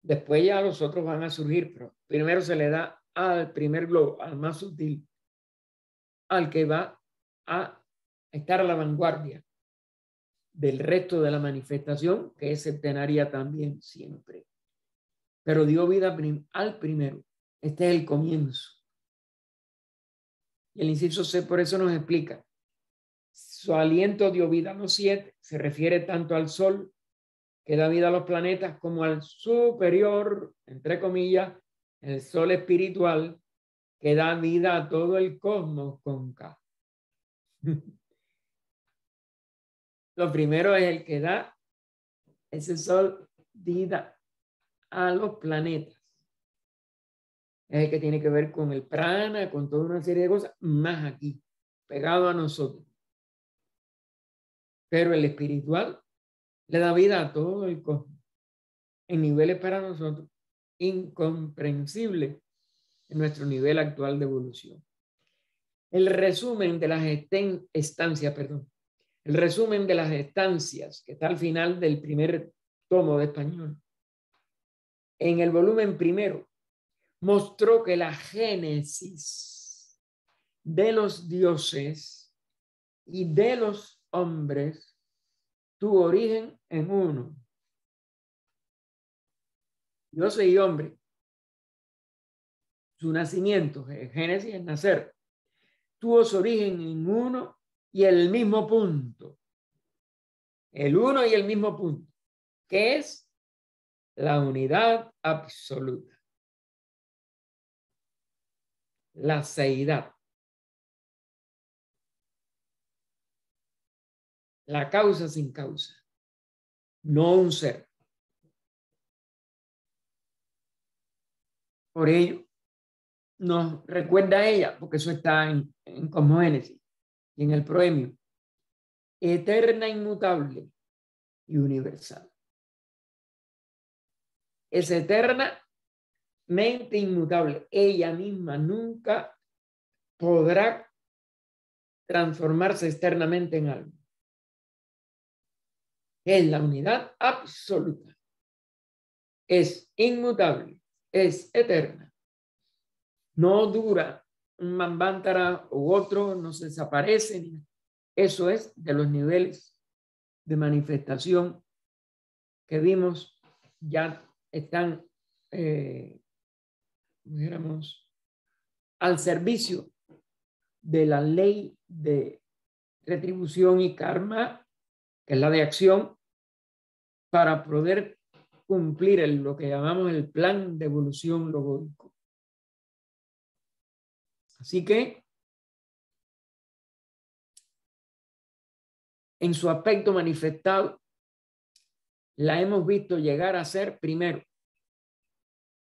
S1: Después ya los otros van a surgir, pero primero se le da al primer globo, al más sutil, al que va a estar a la vanguardia del resto de la manifestación, que es centenaria también siempre. Pero dio vida al primero. Este es el comienzo. Y el inciso C por eso nos explica. Su aliento dio vida a los 7, se refiere tanto al Sol, que da vida a los planetas, como al superior, entre comillas, el Sol espiritual, que da vida a todo el cosmos con K. Lo primero es el que da ese Sol vida a los planetas. Es el que tiene que ver con el prana, con toda una serie de cosas, más aquí, pegado a nosotros. Pero el espiritual le da vida a todo el cosmos, en niveles para nosotros incomprensibles en nuestro nivel actual de evolución. El resumen de las estancias, el resumen de las estancias que está al final del primer tomo de español, en el volumen primero, mostró que la génesis de los dioses y de los hombres tuvo origen en uno. Dioses y hombre. Su nacimiento, Génesis es nacer, tuvo su origen en uno y el mismo punto. El uno y el mismo punto, que es la unidad absoluta. La seidad. La causa sin causa. No un ser. Por ello, nos recuerda a ella, porque eso está en Cosmogénesis y en el Proemio, eterna, inmutable y universal. Es eternamente inmutable. Ella misma nunca podrá transformarse externamente en algo. Es la unidad absoluta. Es inmutable. Es eterna. No dura un Manvantara u otro, no se desaparece. Eso es de los niveles de manifestación que vimos, ya están, dijéramos, al servicio de la ley de retribución y karma, que es la de acción, para poder cumplir lo que llamamos el plan de evolución logórico. Así que, en su aspecto manifestado, la hemos visto llegar a ser primero,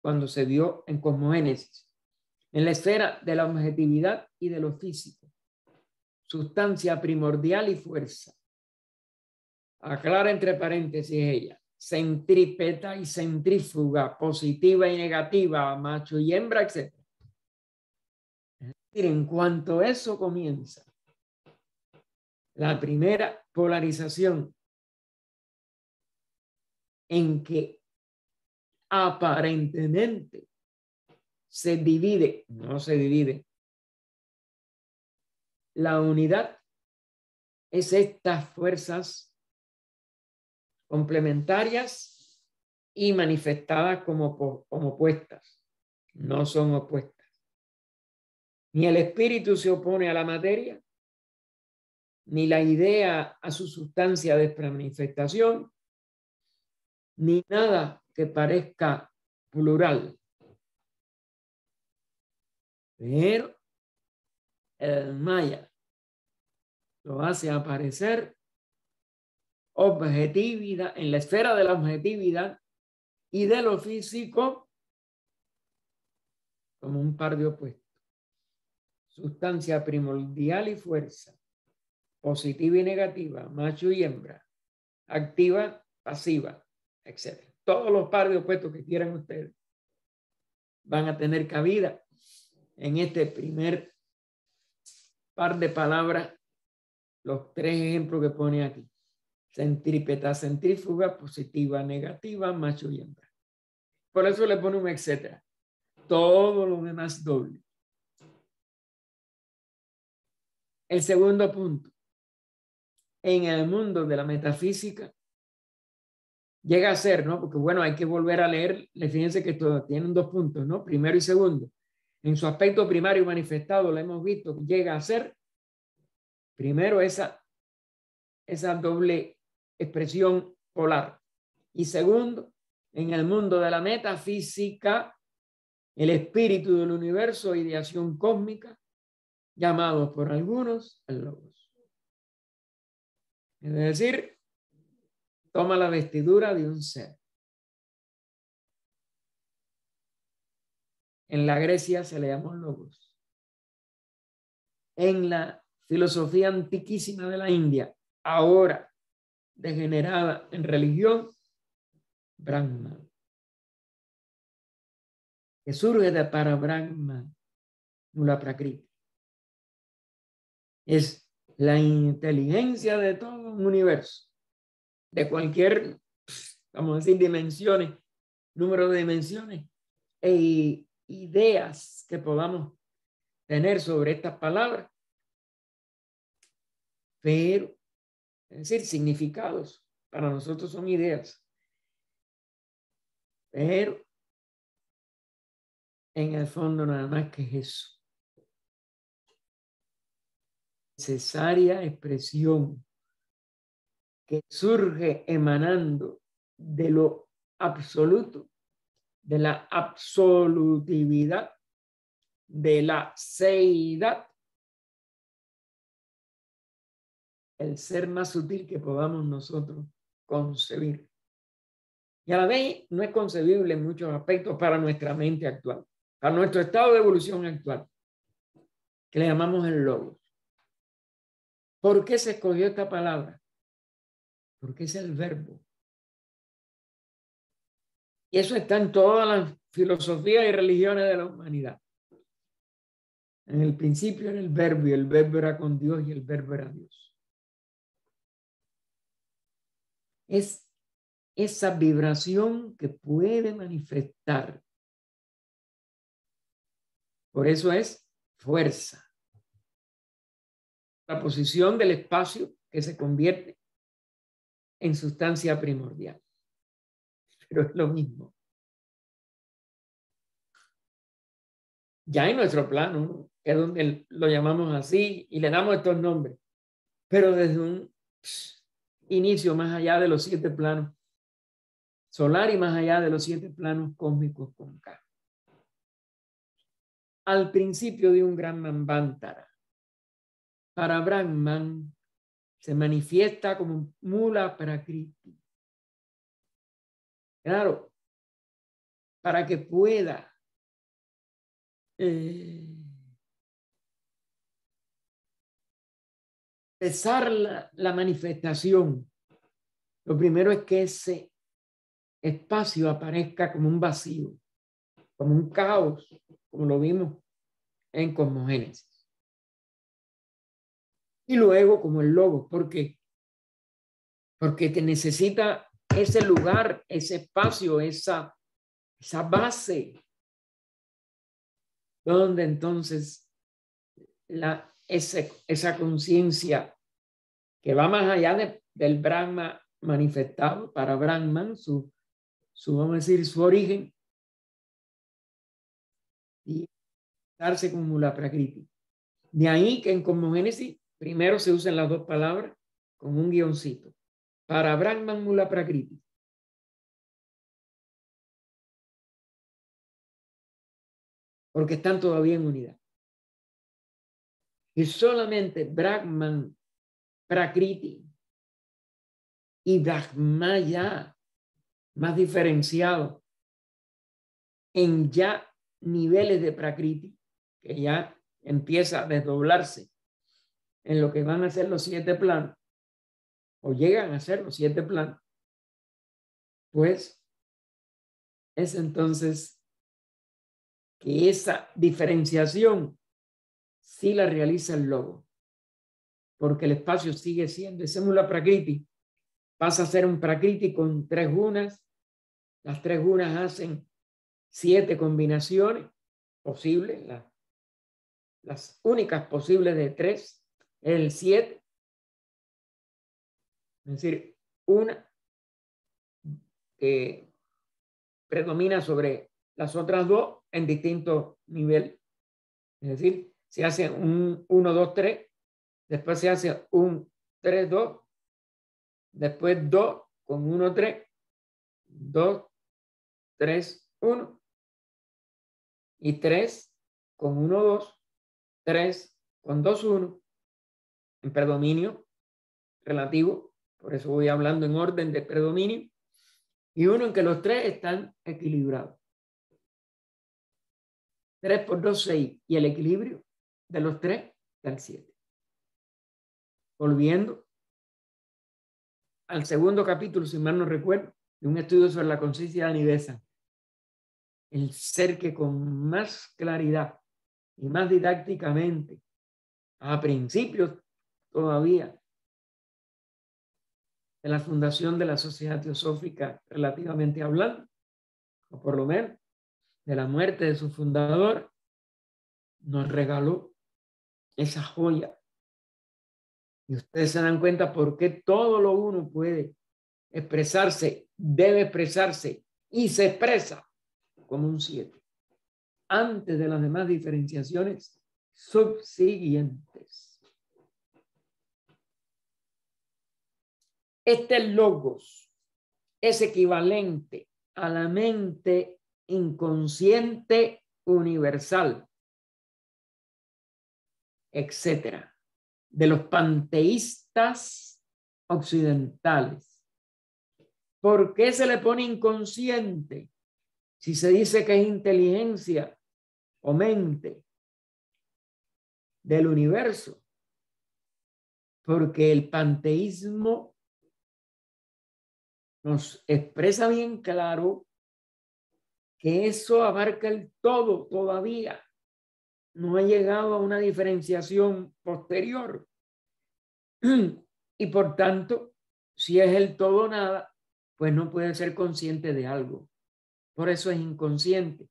S1: cuando se dio en Cosmogénesis, en la esfera de la objetividad y de lo físico, sustancia primordial y fuerza. Aclara entre paréntesis ella, centrípeta y centrífuga, positiva y negativa, macho y hembra, etc. Es decir, en cuanto eso comienza, la primera polarización en que aparentemente se divide, no se divide, la unidad es estas fuerzas complementarias y manifestadas como opuestas. No son opuestas. Ni el espíritu se opone a la materia, ni la idea a su sustancia de manifestación, ni nada que parezca plural. Pero el Maya lo hace aparecer objetividad, en la esfera de la objetividad y de lo físico, como un par de opuestos. Sustancia primordial y fuerza, positiva y negativa, macho y hembra, activa, pasiva, etc. Todos los pares de opuestos que quieran ustedes van a tener cabida en este primer par de palabras, los tres ejemplos que pone aquí. Centrípeta, centrífuga, positiva, negativa, macho y hembra. Por eso le pone un etcétera. Todo lo demás doble. El segundo punto. En el mundo de la metafísica llega a ser, ¿no? Porque bueno, hay que volver a leer. Fíjense que esto tienen dos puntos, ¿no? Primero y segundo. En su aspecto primario manifestado, lo hemos visto, llega a ser primero esa doble expresión polar. Y segundo, en el mundo de la metafísica, el espíritu del universo, ideación cósmica, llamado por algunos el logos. Es decir, toma la vestidura de un ser. En la Grecia se le llamó logos. En la filosofía antiquísima de la India, ahora degenerada en religión, Brahma, que surge de para Brahma, Mula Prakriti. Es la inteligencia de todo un universo, de cualquier, vamos a decir, dimensiones, número de dimensiones e ideas que podamos tener sobre estas palabras, pero, es decir, significados, para nosotros son ideas, pero en el fondo nada más que es eso. Necesaria expresión que surge emanando de lo absoluto, de la absolutividad, de la seidad, el ser más sutil que podamos nosotros concebir. Y a la vez no es concebible en muchos aspectos para nuestra mente actual, para nuestro estado de evolución actual, que le llamamos el logos. ¿Por qué se escogió esta palabra? Porque es el verbo. Y eso está en todas las filosofías y religiones de la humanidad. En el principio era el verbo y el verbo era con Dios y el verbo era Dios. Es esa vibración que puede manifestar. Por eso es fuerza. La posición del espacio que se convierte en sustancia primordial. Pero es lo mismo. Ya en nuestro plano, ¿no? Es donde lo llamamos así y le damos estos nombres. Pero desde un inicio más allá de los 7 planos solar y más allá de los 7 planos cósmicos con K. Al principio de un gran Manvantara, para Brahman se manifiesta como Mula Prakriti. Claro, para que pueda empezar la manifestación, lo primero es que ese espacio aparezca como un vacío, como un caos, como lo vimos en Cosmogénesis. Y luego como el logo, ¿por qué? Porque te necesita ese lugar, ese espacio, esa base, donde entonces esa conciencia que va más allá del Brahma manifestado para Brahman, vamos a decir, su origen, y darse como la Prakriti. De ahí que en Cosmogénesis primero se usan las 2 palabras con un guioncito. Para Brahman Mula Prakriti. Porque están todavía en unidad. Y solamente Brahman Prakriti y Brahmaya, más diferenciado en ya niveles de Prakriti, que ya empieza a desdoblarse en lo que van a ser los 7 planos, o llegan a ser los 7 planos, pues es entonces que esa diferenciación sí la realiza el logo, porque el espacio sigue siendo, ese Mula Prakriti pasa a ser un Prakriti con 3 gunas, las 3 gunas hacen 7 combinaciones posibles, las únicas posibles de 3 es el 7, es decir, una que predomina sobre las otras 2 en distinto nivel. Es decir, se hace un 1, 2, 3, después se hace un 3, 2, después 2 con 1, 3, 2, 3, 1 y 3 con 1, 2, 3 con 2, 1 en predominio relativo, por eso voy hablando en orden de predominio, y 1 en que los 3 están equilibrados. 3 por 2, 6, y el equilibrio de los 3 da el 7. Volviendo al segundo capítulo, si mal no recuerdo, de un estudio sobre la conciencia de Anivesa, el ser que con más claridad y más didácticamente, a principios todavía de la fundación de la Sociedad Teosófica, relativamente hablando, o por lo menos de la muerte de su fundador, nos regaló esa joya. Y ustedes se dan cuenta por qué todo lo uno puede expresarse, debe expresarse y se expresa como un 7, antes de las demás diferenciaciones subsiguientes. Este logos es equivalente a la mente inconsciente universal, etcétera, de los panteístas occidentales. ¿Por qué se le pone inconsciente si se dice que es inteligencia o mente del universo? Porque el panteísmo nos expresa bien claro que eso abarca el todo todavía. No ha llegado a una diferenciación posterior. Y por tanto, si es el todo o nada, pues no puede ser consciente de algo. Por eso es inconsciente.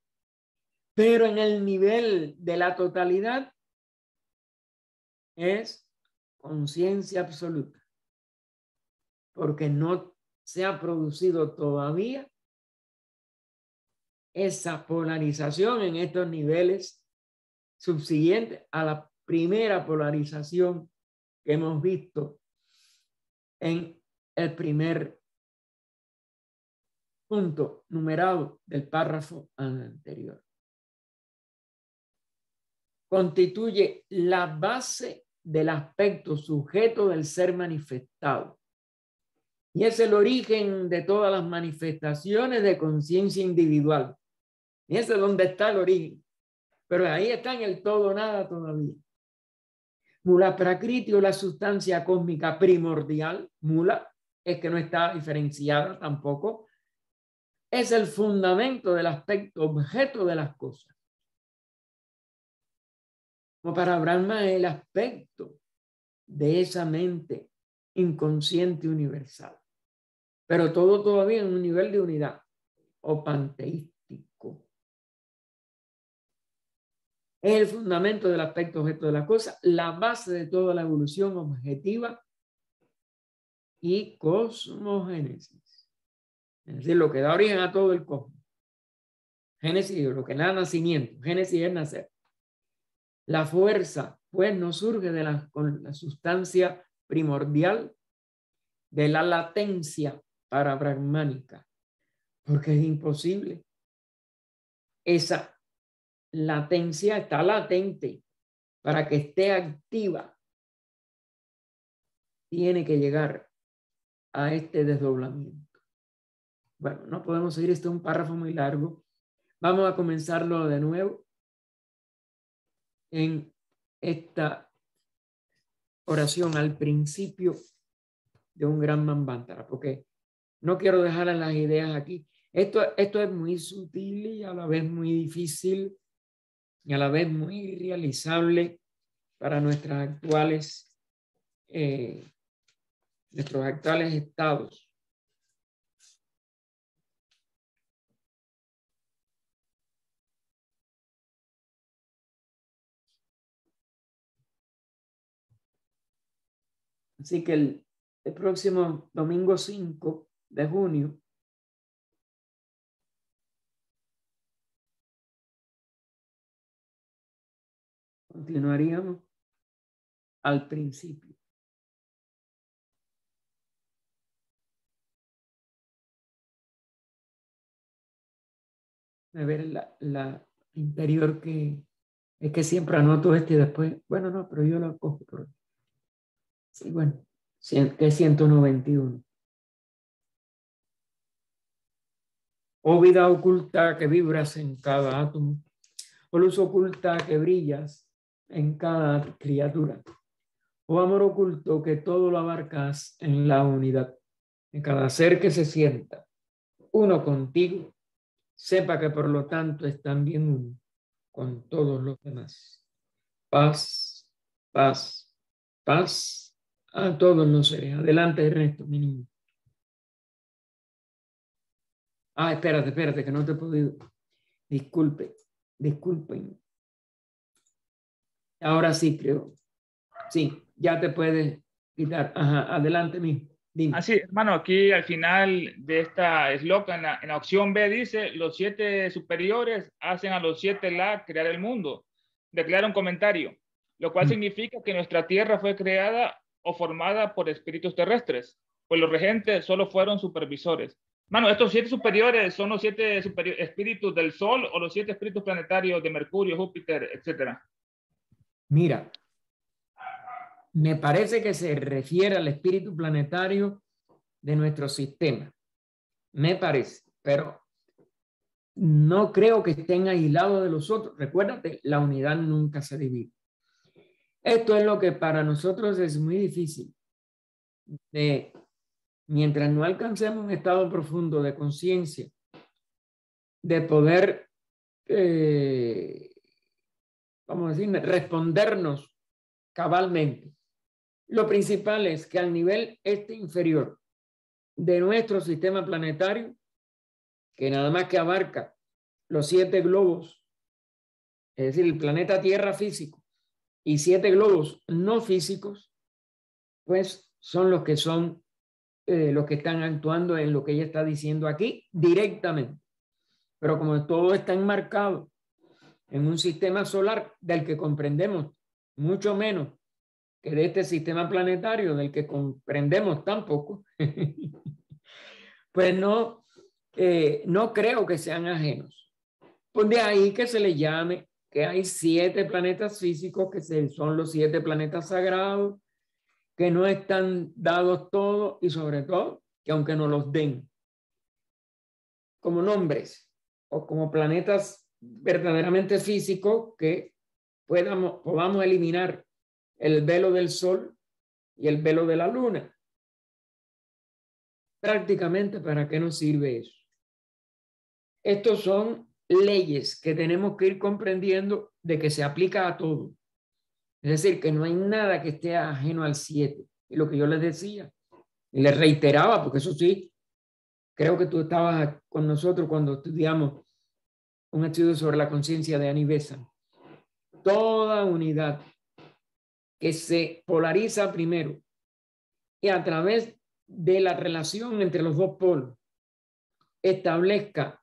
S1: Pero en el nivel de la totalidad es conciencia absoluta. Porque no se ha producido todavía esa polarización en estos niveles subsiguientes a la primera polarización que hemos visto en el primer punto numerado del párrafo anterior. Constituye la base del aspecto sujeto del ser manifestado. Y es el origen de todas las manifestaciones de conciencia individual. Y ese es donde está el origen. Pero ahí está en el todo nada todavía. Mula prakriti, o la sustancia cósmica primordial, mula, es que no está diferenciada tampoco, es el fundamento del aspecto objeto de las cosas. Como para Brahma es el aspecto de esa mente inconsciente universal. Pero todo todavía en un nivel de unidad o panteístico. Es el fundamento del aspecto objeto de la cosa, la base de toda la evolución objetiva y cosmogénesis. Es decir, lo que da origen a todo el cosmos. Génesis es lo que da nacimiento. Génesis es nacer. La fuerza, pues, no surge de con la sustancia primordial de la latencia parabrahmánica, porque es imposible. Esa latencia está latente. Para que esté activa, tiene que llegar a este desdoblamiento. Bueno, no podemos seguir, este es un párrafo muy largo. Vamos a comenzarlo de nuevo en esta oración al principio de un gran Manvantara, porque no quiero dejar las ideas aquí. Esto es muy sutil y a la vez muy difícil y a la vez muy realizable para nuestros actuales estados. Así que el próximo domingo 5 de junio continuaríamos al principio. A ver la interior que es que siempre anoto y después, bueno, no, pero yo lo cojo por sí, bueno, que es 191. Oh vida oculta que vibras en cada átomo, oh luz oculta que brillas en cada criatura, oh amor oculto que todo lo abarcas en la unidad, en cada ser que se sienta uno contigo, sepa que por lo tanto es también uno con todos los demás. Paz, paz, paz a todos los seres. Adelante, Ernesto, mi niño. Ah, espérate, que no te he podido. Disculpen. Ahora sí, creo. Sí, ya te puedes quitar. Ajá, adelante, mi. Dime.
S2: Así, hermano, aquí al final de esta eslogan, en la opción B dice, los 7 superiores hacen a los 7 la crear el mundo. Declara un comentario, lo cual significa que nuestra tierra fue creada o formada por espíritus terrestres, pues los regentes solo fueron supervisores. Mano, estos 7 superiores son los 7 espíritus del Sol o los 7 espíritus planetarios de Mercurio, Júpiter, etcétera.
S1: Mira, me parece que se refiere al espíritu planetario de nuestro sistema. me parece, pero no creo que estén aislados de los otros. Recuérdate, la unidad nunca se divide. Esto es lo que para nosotros es muy difícil. Mientras no alcancemos un estado profundo de conciencia, de poder, vamos a decir, respondernos cabalmente. Lo principal es que al nivel inferior de nuestro sistema planetario, que nada más que abarca los 7 globos, es decir, el planeta Tierra físico y 7 globos no físicos, pues son los que están actuando en lo que ella está diciendo aquí directamente. Pero como todo está enmarcado en un sistema solar del que comprendemos mucho menos que de este sistema planetario del que comprendemos tan poco, pues no creo que sean ajenos. Pues de ahí que se le llame que hay 7 planetas físicos que son los 7 planetas sagrados, que no están dados todos y sobre todo que aunque nos los den como nombres o como planetas verdaderamente físicos, que podamos eliminar el velo del sol y el velo de la luna. Prácticamente, ¿para qué nos sirve eso? Estos son leyes que tenemos que ir comprendiendo de que se aplica a todo. Es decir, que no hay nada que esté ajeno al 7. Y lo que yo les decía, y les reiteraba, porque eso sí, creo que tú estabas con nosotros cuando estudiamos un estudio sobre la conciencia de Annie Besant. Toda unidad que se polariza primero y a través de la relación entre los dos polos establezca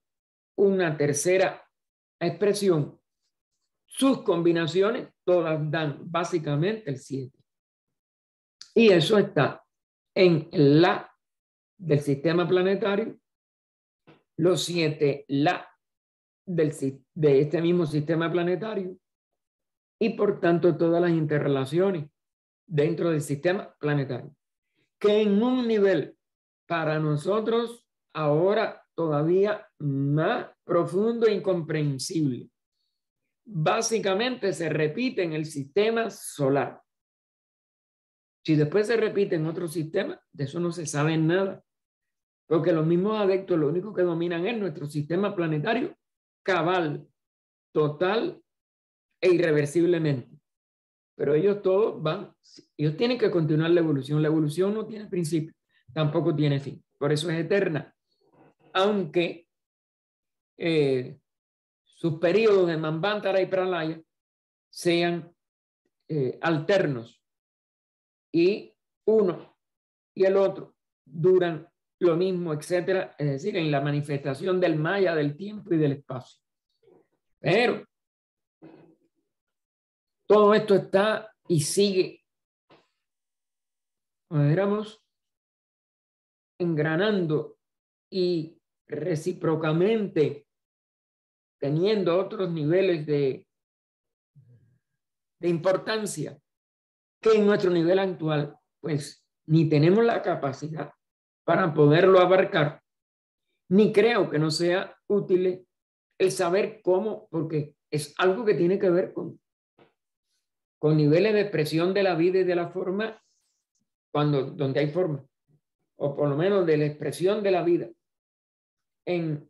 S1: una tercera expresión, sus combinaciones todas dan básicamente el 7. Y eso está en la del sistema planetario, los 7 la de este mismo sistema planetario y por tanto todas las interrelaciones dentro del sistema planetario, que en un nivel para nosotros ahora todavía más profundo e incomprensible. Básicamente se repite en el sistema solar. Si después se repite en otro sistema, de eso no se sabe nada, porque los mismos adeptos lo único que dominan es nuestro sistema planetario cabal, total e irreversiblemente. Pero ellos todos ellos tienen que continuar la evolución. La evolución no tiene principio, tampoco tiene fin. Por eso es eterna. Aunque sus periodos de Manvantara y Pralaya sean alternos y uno y el otro duran lo mismo, etcétera, es decir, en la manifestación del maya, del tiempo y del espacio. Pero todo esto está y sigue, como diríamos, engranando y recíprocamente teniendo otros niveles de importancia que en nuestro nivel actual, pues ni tenemos la capacidad para poderlo abarcar, ni creo que no sea útil el saber cómo, porque es algo que tiene que ver con niveles de expresión de la vida y de la forma, donde hay forma, o por lo menos de la expresión de la vida en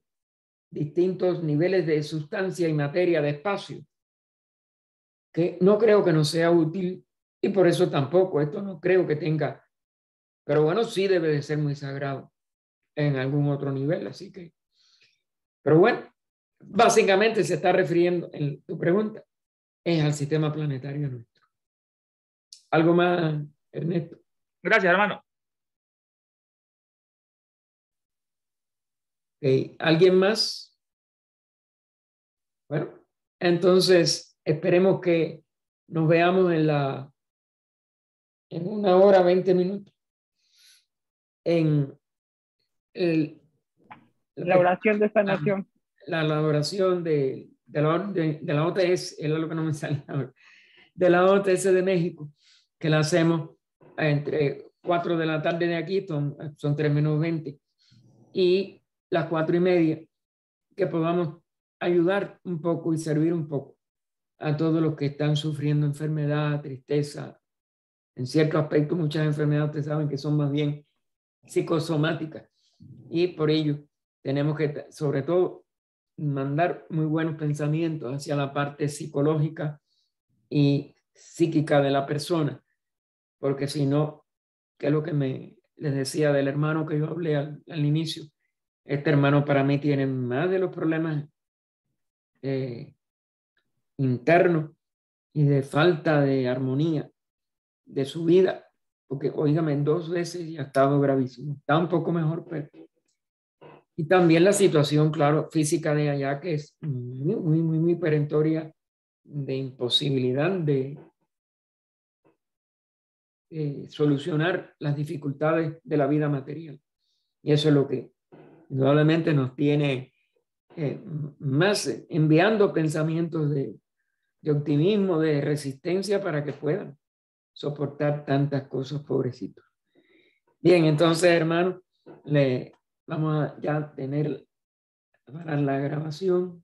S1: distintos niveles de sustancia y materia de espacio, que no creo que no sea útil y por eso tampoco, esto no creo que tenga, pero bueno, sí debe de ser muy sagrado en algún otro nivel, así que, pero bueno, básicamente se está refiriendo en tu pregunta es al sistema planetario nuestro. ¿Algo más, Ernesto?
S2: Gracias, hermano.
S1: Okay. ¿Alguien más? Bueno, entonces esperemos que nos veamos en 1 hora, 20 minutos. En
S3: la oración de sanación.
S1: La oración de la OTS, es lo que no me sale ahora, de la OTS de México, que la hacemos entre 4 de la tarde de aquí, son 3 menos 20, y las 4:30, que podamos ayudar un poco y servir un poco a todos los que están sufriendo enfermedad, tristeza. En cierto aspecto, muchas enfermedades, ustedes saben que son más bien psicosomáticas, y por ello tenemos que, sobre todo, mandar muy buenos pensamientos hacia la parte psicológica y psíquica de la persona, porque si no, que es lo que les decía del hermano que yo hablé al inicio, este hermano para mí tiene más de los problemas internos y de falta de armonía de su vida, porque oígame, 2 veces ya ha estado gravísimo, está un poco mejor, pero... Y también la situación, claro, física de allá, que es muy perentoria, de imposibilidad de solucionar las dificultades de la vida material. Y eso es lo que indudablemente nos tiene más enviando pensamientos de optimismo, de resistencia para que puedan soportar tantas cosas, pobrecitos. Bien, entonces, hermano, vamos a ya parar la grabación.